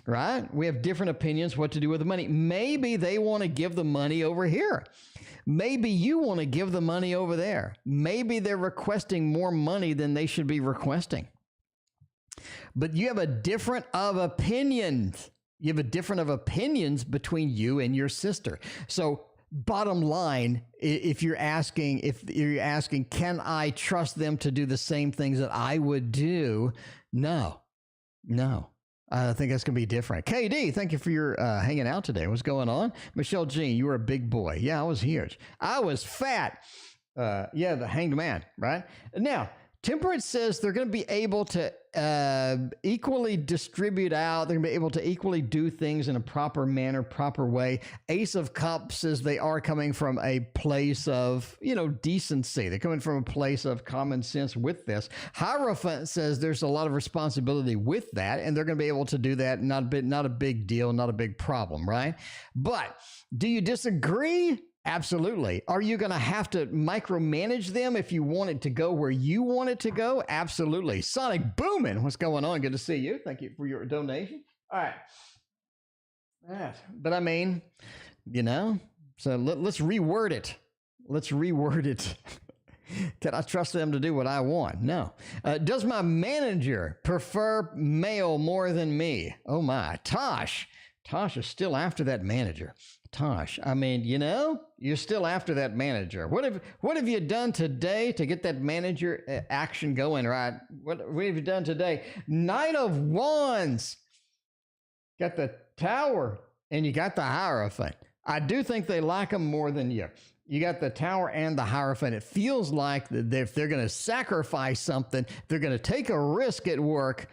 right? We have different opinions what to do with the money. Maybe they want to give the money over here. Maybe you want to give the money over there. Maybe they're requesting more money than they should be requesting. But you have a different of opinions. You have a different of opinions between you and your sister. So bottom line, if you're asking, can I trust them to do the same things that I would do? No. I think that's going to be different. KD, thank you for your hanging out today. What's going on? Michelle Jean, you were a big boy. Yeah, I was huge. I was fat. Yeah, the Hanged Man, right? Now, Temperance says they're going to be able to equally distribute out. They're going to be able to equally do things in a proper manner, proper way. Ace of Cups says they are coming from a place of, decency. They're coming from a place of common sense with this. Hierophant says there's a lot of responsibility with that, and they're going to be able to do that. Not a big deal, not a big problem, right? But do you disagree? Absolutely. Are you going to have to micromanage them if you want it to go where you want it to go? Absolutely. Sonic Boomin', what's going on? Good to see you. Thank you for your donation. All right. But I mean, so let's reword it. Let's reword it. Can I trust them to do what I want? No. Does my manager prefer male more than me? Oh my. Tosh is still after that manager. Tosh, I mean, you're still after that manager. What have you done today to get that manager action going, right? What have you done today? Knight of Wands. Got the Tower and you got the Hierophant. I do think they like them more than you. You got the Tower and the Hierophant. It feels like that if they're going to sacrifice something, they're going to take a risk at work.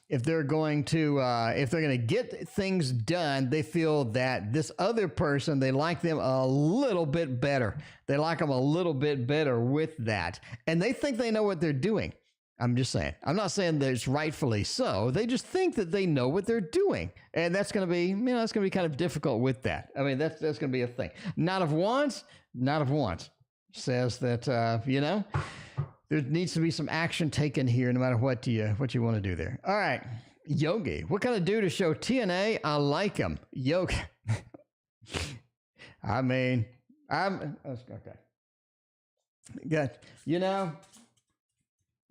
If they're going to get things done, they feel that this other person, they like them a little bit better. They like them a little bit better with that. And they think they know what they're doing. I'm just saying. I'm not saying that it's rightfully so. They just think that they know what they're doing. And that's going to be, that's going to be kind of difficult with that. I mean, that's going to be a thing. Knight of Wands says that, there needs to be some action taken here no matter what you want to do there. All right. Yogi, what can I do to show TNA I like him? Yogi. I mean, okay. Good.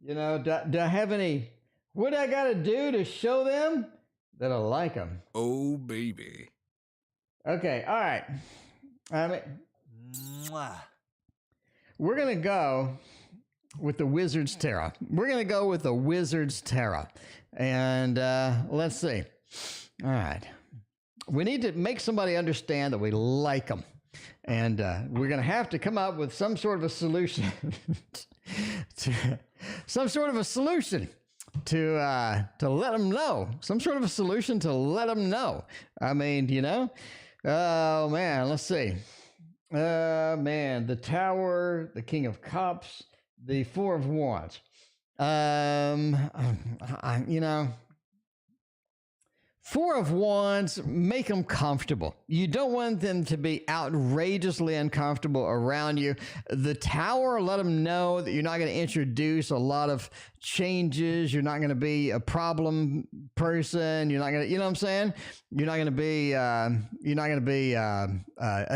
Do I have any, what I got to do to show them that I like them? Oh, baby. Okay. All right. I mean, we're going to go with the Wizard's Tarot. And let's see. All right. We need to make somebody understand that we like them. And we're going to have to come up with some sort of a solution. to let them know. Some sort of a solution to let them know. I mean, oh, man, let's see. The Tower, the King of Cups, the Four of Wands. Four of Wands, make them comfortable. You don't want them to be outrageously uncomfortable around you. The Tower, let them know that you're not going to introduce a lot of changes. You're not going to be a problem person. You're not going to, you know what I'm saying? You're not going to be a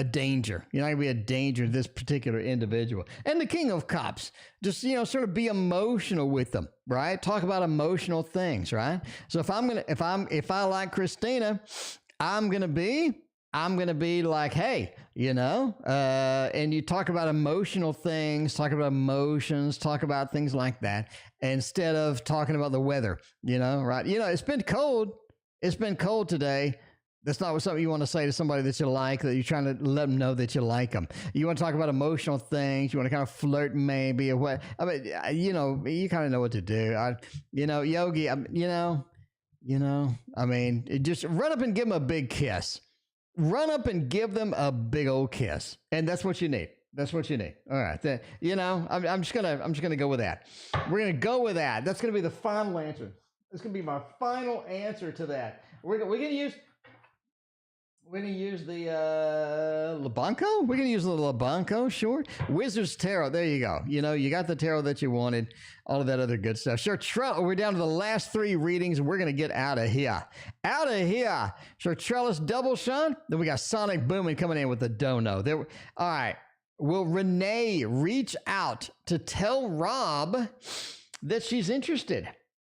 danger. You're not going to be a danger to this particular individual. And the King of Cups, just, sort of be emotional with them, right? Talk about emotional things, right? So if I like Christina, I'm going to be like, hey, and you talk about emotional things, talk about emotions, talk about things like that, instead of talking about the weather, right? It's been cold. It's been cold today. That's not something you want to say to somebody that you like, that you're trying to let them know that you like them. You want to talk about emotional things. You want to kind of flirt maybe or what. I mean, you kind of know what to do. Yogi, just run up and give them a big kiss. Run up and give them a big old kiss. And that's what you need. All right. I'm just gonna go with that. We're gonna go with that. That's gonna be the final answer. That's gonna be my final answer to that. We're gonna use the Labanco. We're gonna use the Labanco, sure. Wizard's Tarot. There you go. You got the tarot that you wanted. All of that other good stuff. Sure. We're down to the last 3 readings, and we're gonna get out of here. Sure. Trellis Double Shun. Then we got Sonic Boomin' coming in with the dono. All right. Will Renee reach out to tell Rob that she's interested?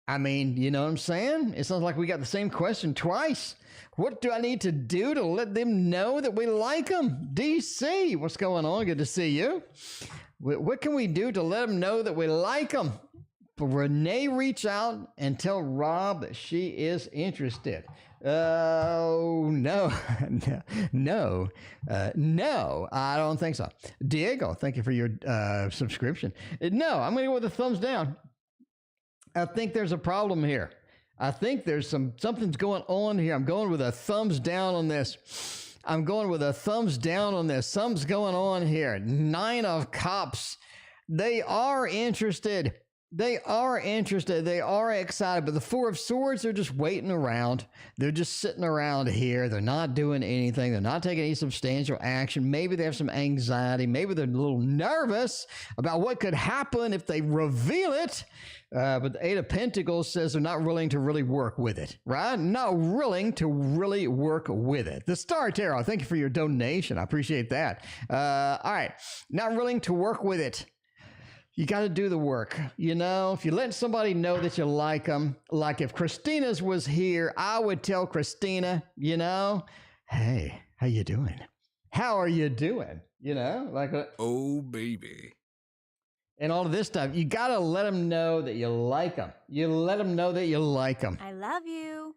I mean, you know what I'm saying? It sounds like we got the same question twice. What do I need to do to let them know that we like them? DC, what's going on? Good to see you. What can we do to let them know that we like them? But Renee reach out and tell Rob that she is interested. Oh, no, I don't think so. Diego, thank you for your subscription. No, I'm going to go with a thumbs down. I think there's a problem here. I think there's something's going on here. I'm going with a thumbs down on this. I'm going with a thumbs down on this. Something's going on here. 9 of Cups. They are interested. They are interested. They are excited. But the 4 of Swords, they're just waiting around. They're just sitting around here. They're not doing anything. They're not taking any substantial action. Maybe they have some anxiety. Maybe they're a little nervous about what could happen if they reveal it. But the 8 of Pentacles says they're not willing to really work with it, right? Not willing to really work with it. The Star Tarot, thank you for your donation. I appreciate that. All right. Not willing to work with it. You got to do the work. You know, if you let somebody know that you like them, like if Christina's was here, I would tell Christina, you know, hey, how you doing? How are you doing? You know, like, oh, baby. And all of this stuff. You got to let them know that you like them. You let them know that you like them. I love you.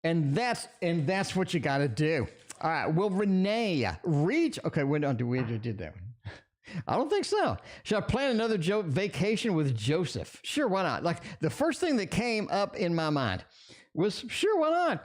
And that's what you got to do. All right. Well, Renee, reach. Okay, we did that one. I don't think so. Should I plan another vacation with Joseph? Sure, why not? Like the first thing that came up in my mind was, sure, why not?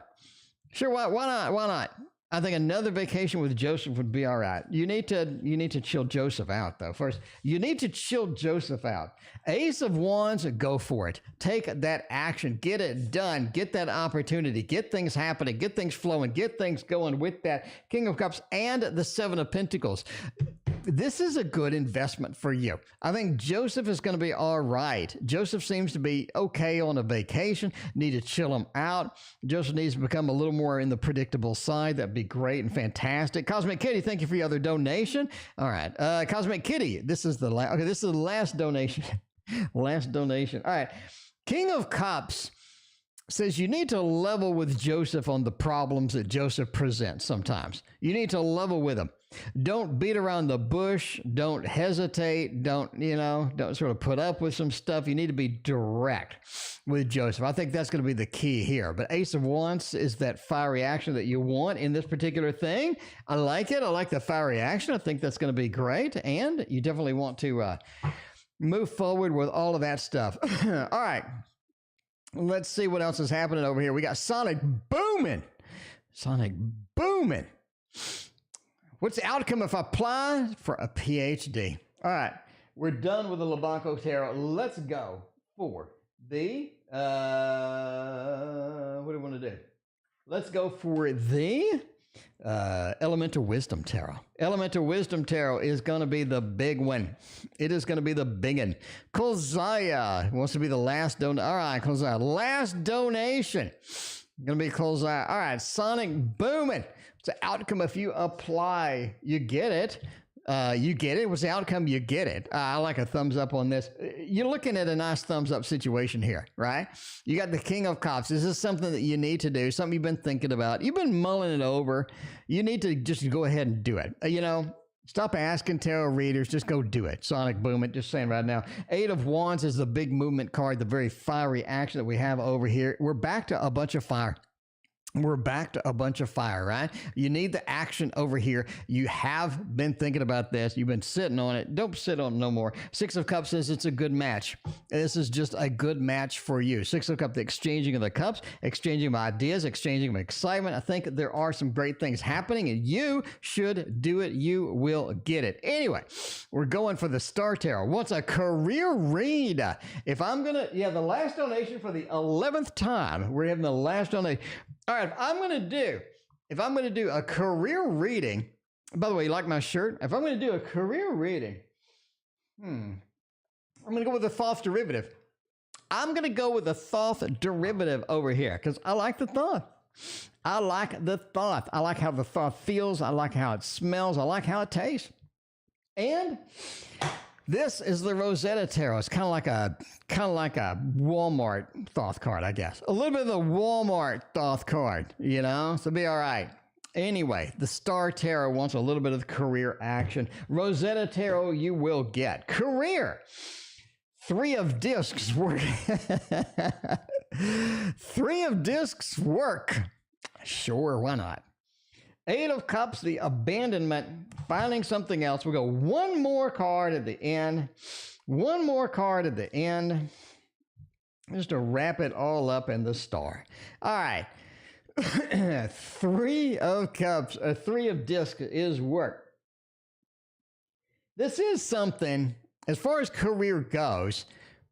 Sure, why not? Why not? I think another vacation with Joseph would be all right. You need to chill Joseph out, though. First, you need to chill Joseph out. Ace of Wands, go for it. Take that action. Get it done. Get that opportunity. Get things happening. Get things flowing. Get things going with that King of Cups and the 7 of Pentacles. This is a good investment for you. I think Joseph is going to be all right. Joseph seems to be okay on a vacation. Need to chill him out. Joseph needs to become a little more in the predictable side. That'd be great and fantastic. Cosmic Kitty, thank you for your other donation. All right. Cosmic Kitty, this is the last. Okay, this is the last donation. Last donation. All right. King of Cups says you need to level with Joseph on the problems that Joseph presents sometimes. You need to level with him. Don't beat around the bush. Don't hesitate. Don't sort of put up with some stuff. You need to be direct with Joseph. I think that's going to be the key here. But Ace of Wands is that fiery action that you want in this particular thing. I like it. I like the fiery action. I think that's going to be great. And you definitely want to move forward with all of that stuff. All right. Let's see what else is happening over here. We got Sonic booming. Sonic booming. What's the outcome if I apply for a PhD? All right. We're done with the Labanco Tarot. Let's go for the, what do we want to do? Let's go for the Elemental Wisdom Tarot. Elemental Wisdom Tarot is going to be the big one. It is going to be the big one. Kolzaya wants to be the last donation. All right, Kolzaya. Last donation. Going to be Kolzaya. All right, Sonic booming. What's the outcome if you apply? You get it. You get it. What's the outcome? You get it. I like a thumbs up on this. You're looking at a nice thumbs up situation here, right? You got the King of Cups. This is something that you need to do, something you've been thinking about. You've been mulling it over. You need to just go ahead and do it. Stop asking tarot readers. Just go do it. Sonic boom it. Just saying right now. 8 of Wands is the big movement card, the very fiery action that we have over here. We're back to a bunch of fire. We're back to a bunch of fire, right? You need the action over here. You have been thinking about this. You've been sitting on it. Don't sit on it no more. 6 of Cups says it's a good match. This is just a good match for you. 6 of Cups, the exchanging of the cups, exchanging of ideas, exchanging of excitement. I think there are some great things happening, and you should do it. You will get it. Anyway, we're going for the Star Tarot. What's a career read? If I'm going to, the last donation for the 11th time, we're having the last donation. All right, if I'm going to do a career reading, by the way, you like my shirt? If I'm going to do a career reading, I'm going to go with the Thoth derivative. I'm going to go with the Thoth derivative over here because I like the Thoth. I like the Thoth. I like how the Thoth feels. I like how it smells. I like how it tastes. And this is the Rosetta Tarot. It's kind of like a Walmart Thoth card, I guess. A little bit of the Walmart Thoth card, so it'll be all right. Anyway, the Star Tarot wants a little bit of career action. Rosetta Tarot, you will get career. 3 of discs work. 3 of discs work. Sure, why not? 8 of Cups, the abandonment, finding something else. We'll go one more card at the end. One more card at the end, just to wrap it all up in the star. All right. Three of Cups, Three of Discs is work. This is something, as far as career goes,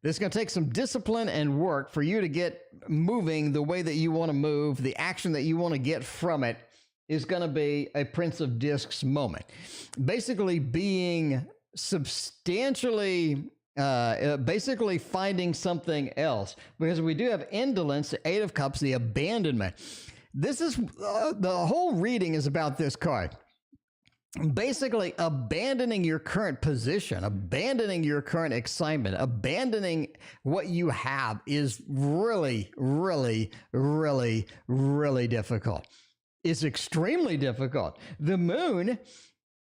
it's going to take some discipline and work for you to get moving the way that you want to move. The action that you want to get from it is going to be a Prince of Discs moment. Basically being substantially, basically finding something else. Because we do have indolence, the Eight of Cups, the abandonment. This is, the whole reading is about this card. Basically abandoning your current position, abandoning your current excitement, abandoning what you have is really, really, really, really difficult. It's extremely difficult. The moon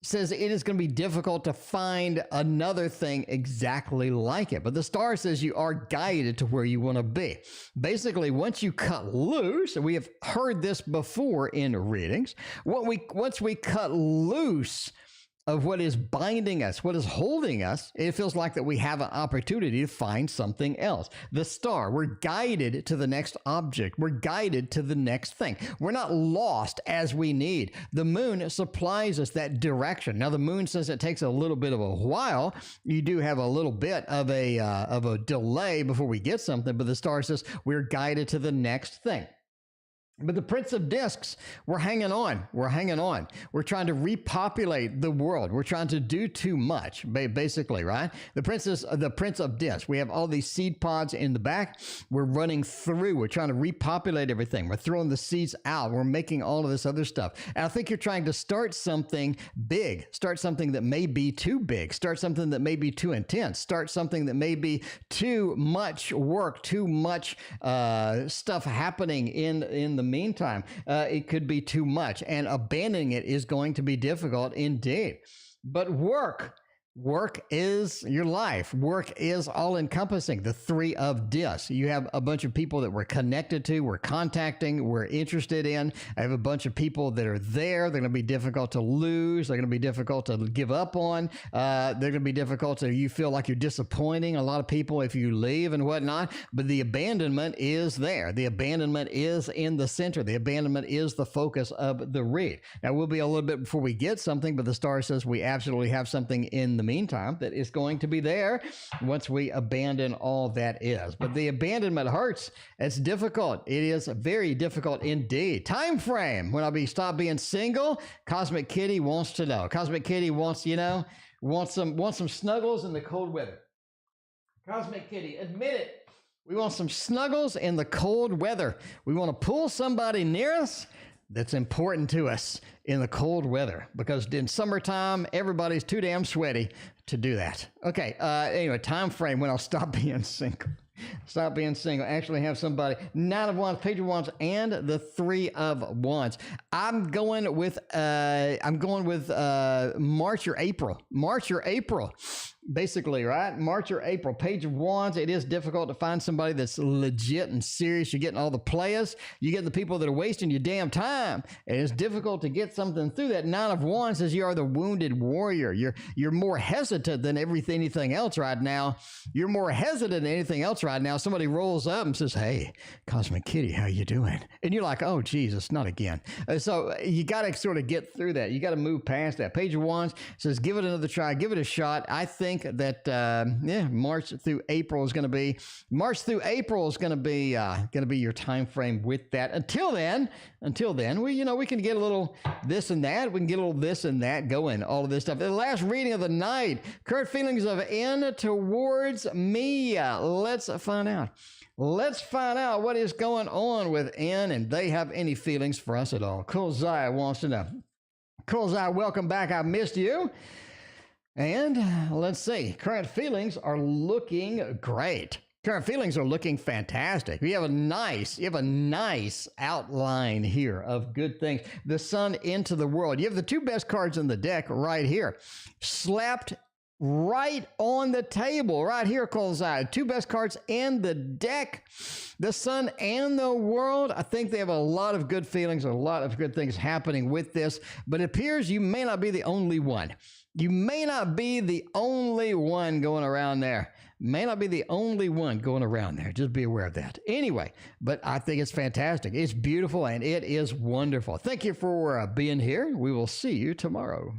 says it is going to be difficult to find another thing exactly like it. But the star says you are guided to where you want to be. Basically, once you cut loose, and we have heard this before in readings, once we cut loose of what is binding us, what is holding us, it feels like that we have an opportunity to find something else. The star, we're guided to the next object. We're guided to the next thing. We're not lost as we need. The moon supplies us that direction. Now, the moon says it takes a little bit of a while. You do have a little bit of a delay before we get something, but the star says we're guided to the next thing. But the Prince of Discs, we're hanging on. We're hanging on. We're trying to repopulate the world. We're trying to do too much, basically, right? The Prince of Discs. We have all these seed pods in the back. We're running through. We're trying to repopulate everything. We're throwing the seeds out. We're making all of this other stuff. And I think you're trying to start something big. Start something that may be too big. Start something that may be too intense. Start something that may be too much work, too much stuff happening in the meantime. It could be too much, and abandoning it is going to be difficult indeed. But work is your life. Work is all encompassing. The Three of Discs. You have a bunch of people that we're connected to, we're contacting, we're interested in. I have a bunch of people that are there. They're going to be difficult to lose. They're going to be difficult to give up on. They're going to be difficult to, you feel like you're disappointing a lot of people if you leave and whatnot. But the abandonment is there. The abandonment is in the center. The abandonment is the focus of the read. Now, we'll be a little bit before we get something, but the star says we absolutely have something in the meantime that is going to be there once we abandon all that is. But the abandonment hurts. It's difficult. It is very difficult indeed. Time frame when I'll be stop being single. Cosmic Kitty wants to know. Cosmic Kitty wants some snuggles in the cold weather. Cosmic Kitty, admit it. We want some snuggles in the cold weather. We want to pull somebody near us that's important to us in the cold weather, because in summertime, everybody's too damn sweaty to do that. Okay, anyway, time frame when I'll stop being single. Stop being single. Actually have somebody. Nine of Wands, Page of Wands, and the Three of Wands. I'm going with March or April. March or April. Basically, right? March or April. Page of Wands. It is difficult to find somebody that's legit and serious. You're getting all the players. You get the people that are wasting your damn time. And it's difficult to get something through that. Nine of Wands says you are the wounded warrior. You're more hesitant than anything else right now. You're more hesitant than anything else right now. Somebody rolls up and says, "Hey, Cosmic Kitty, how you doing?" And you're like, "Oh, Jesus, not again." So you got to sort of get through that. You got to move past that. Page of Wands says, give it another try. Give it a shot. I think that March through April is going to be your time frame with that. Until then, we can get a little this and that. We can get a little this and that going. All of this stuff. The last reading of the night. Current feelings of N towards me. Let's find out. Let's find out what is going on with N, and they have any feelings for us at all. Cool Zai wants to know. Cool Zai, welcome back. I missed you. And let's see. Current feelings are looking great. Current feelings are looking fantastic. You have a nice outline here of good things. The sun into the world. You have the two best cards in the deck right here. Slapped right on the table, right here, coincide. Two best cards in the deck, the Sun and the World. I think they have a lot of good feelings, a lot of good things happening with this, but it appears you may not be the only one. You may not be the only one going around there. May not be the only one going around there. Just be aware of that. Anyway, but I think it's fantastic. It's beautiful and it is wonderful. Thank you for being here. We will see you tomorrow.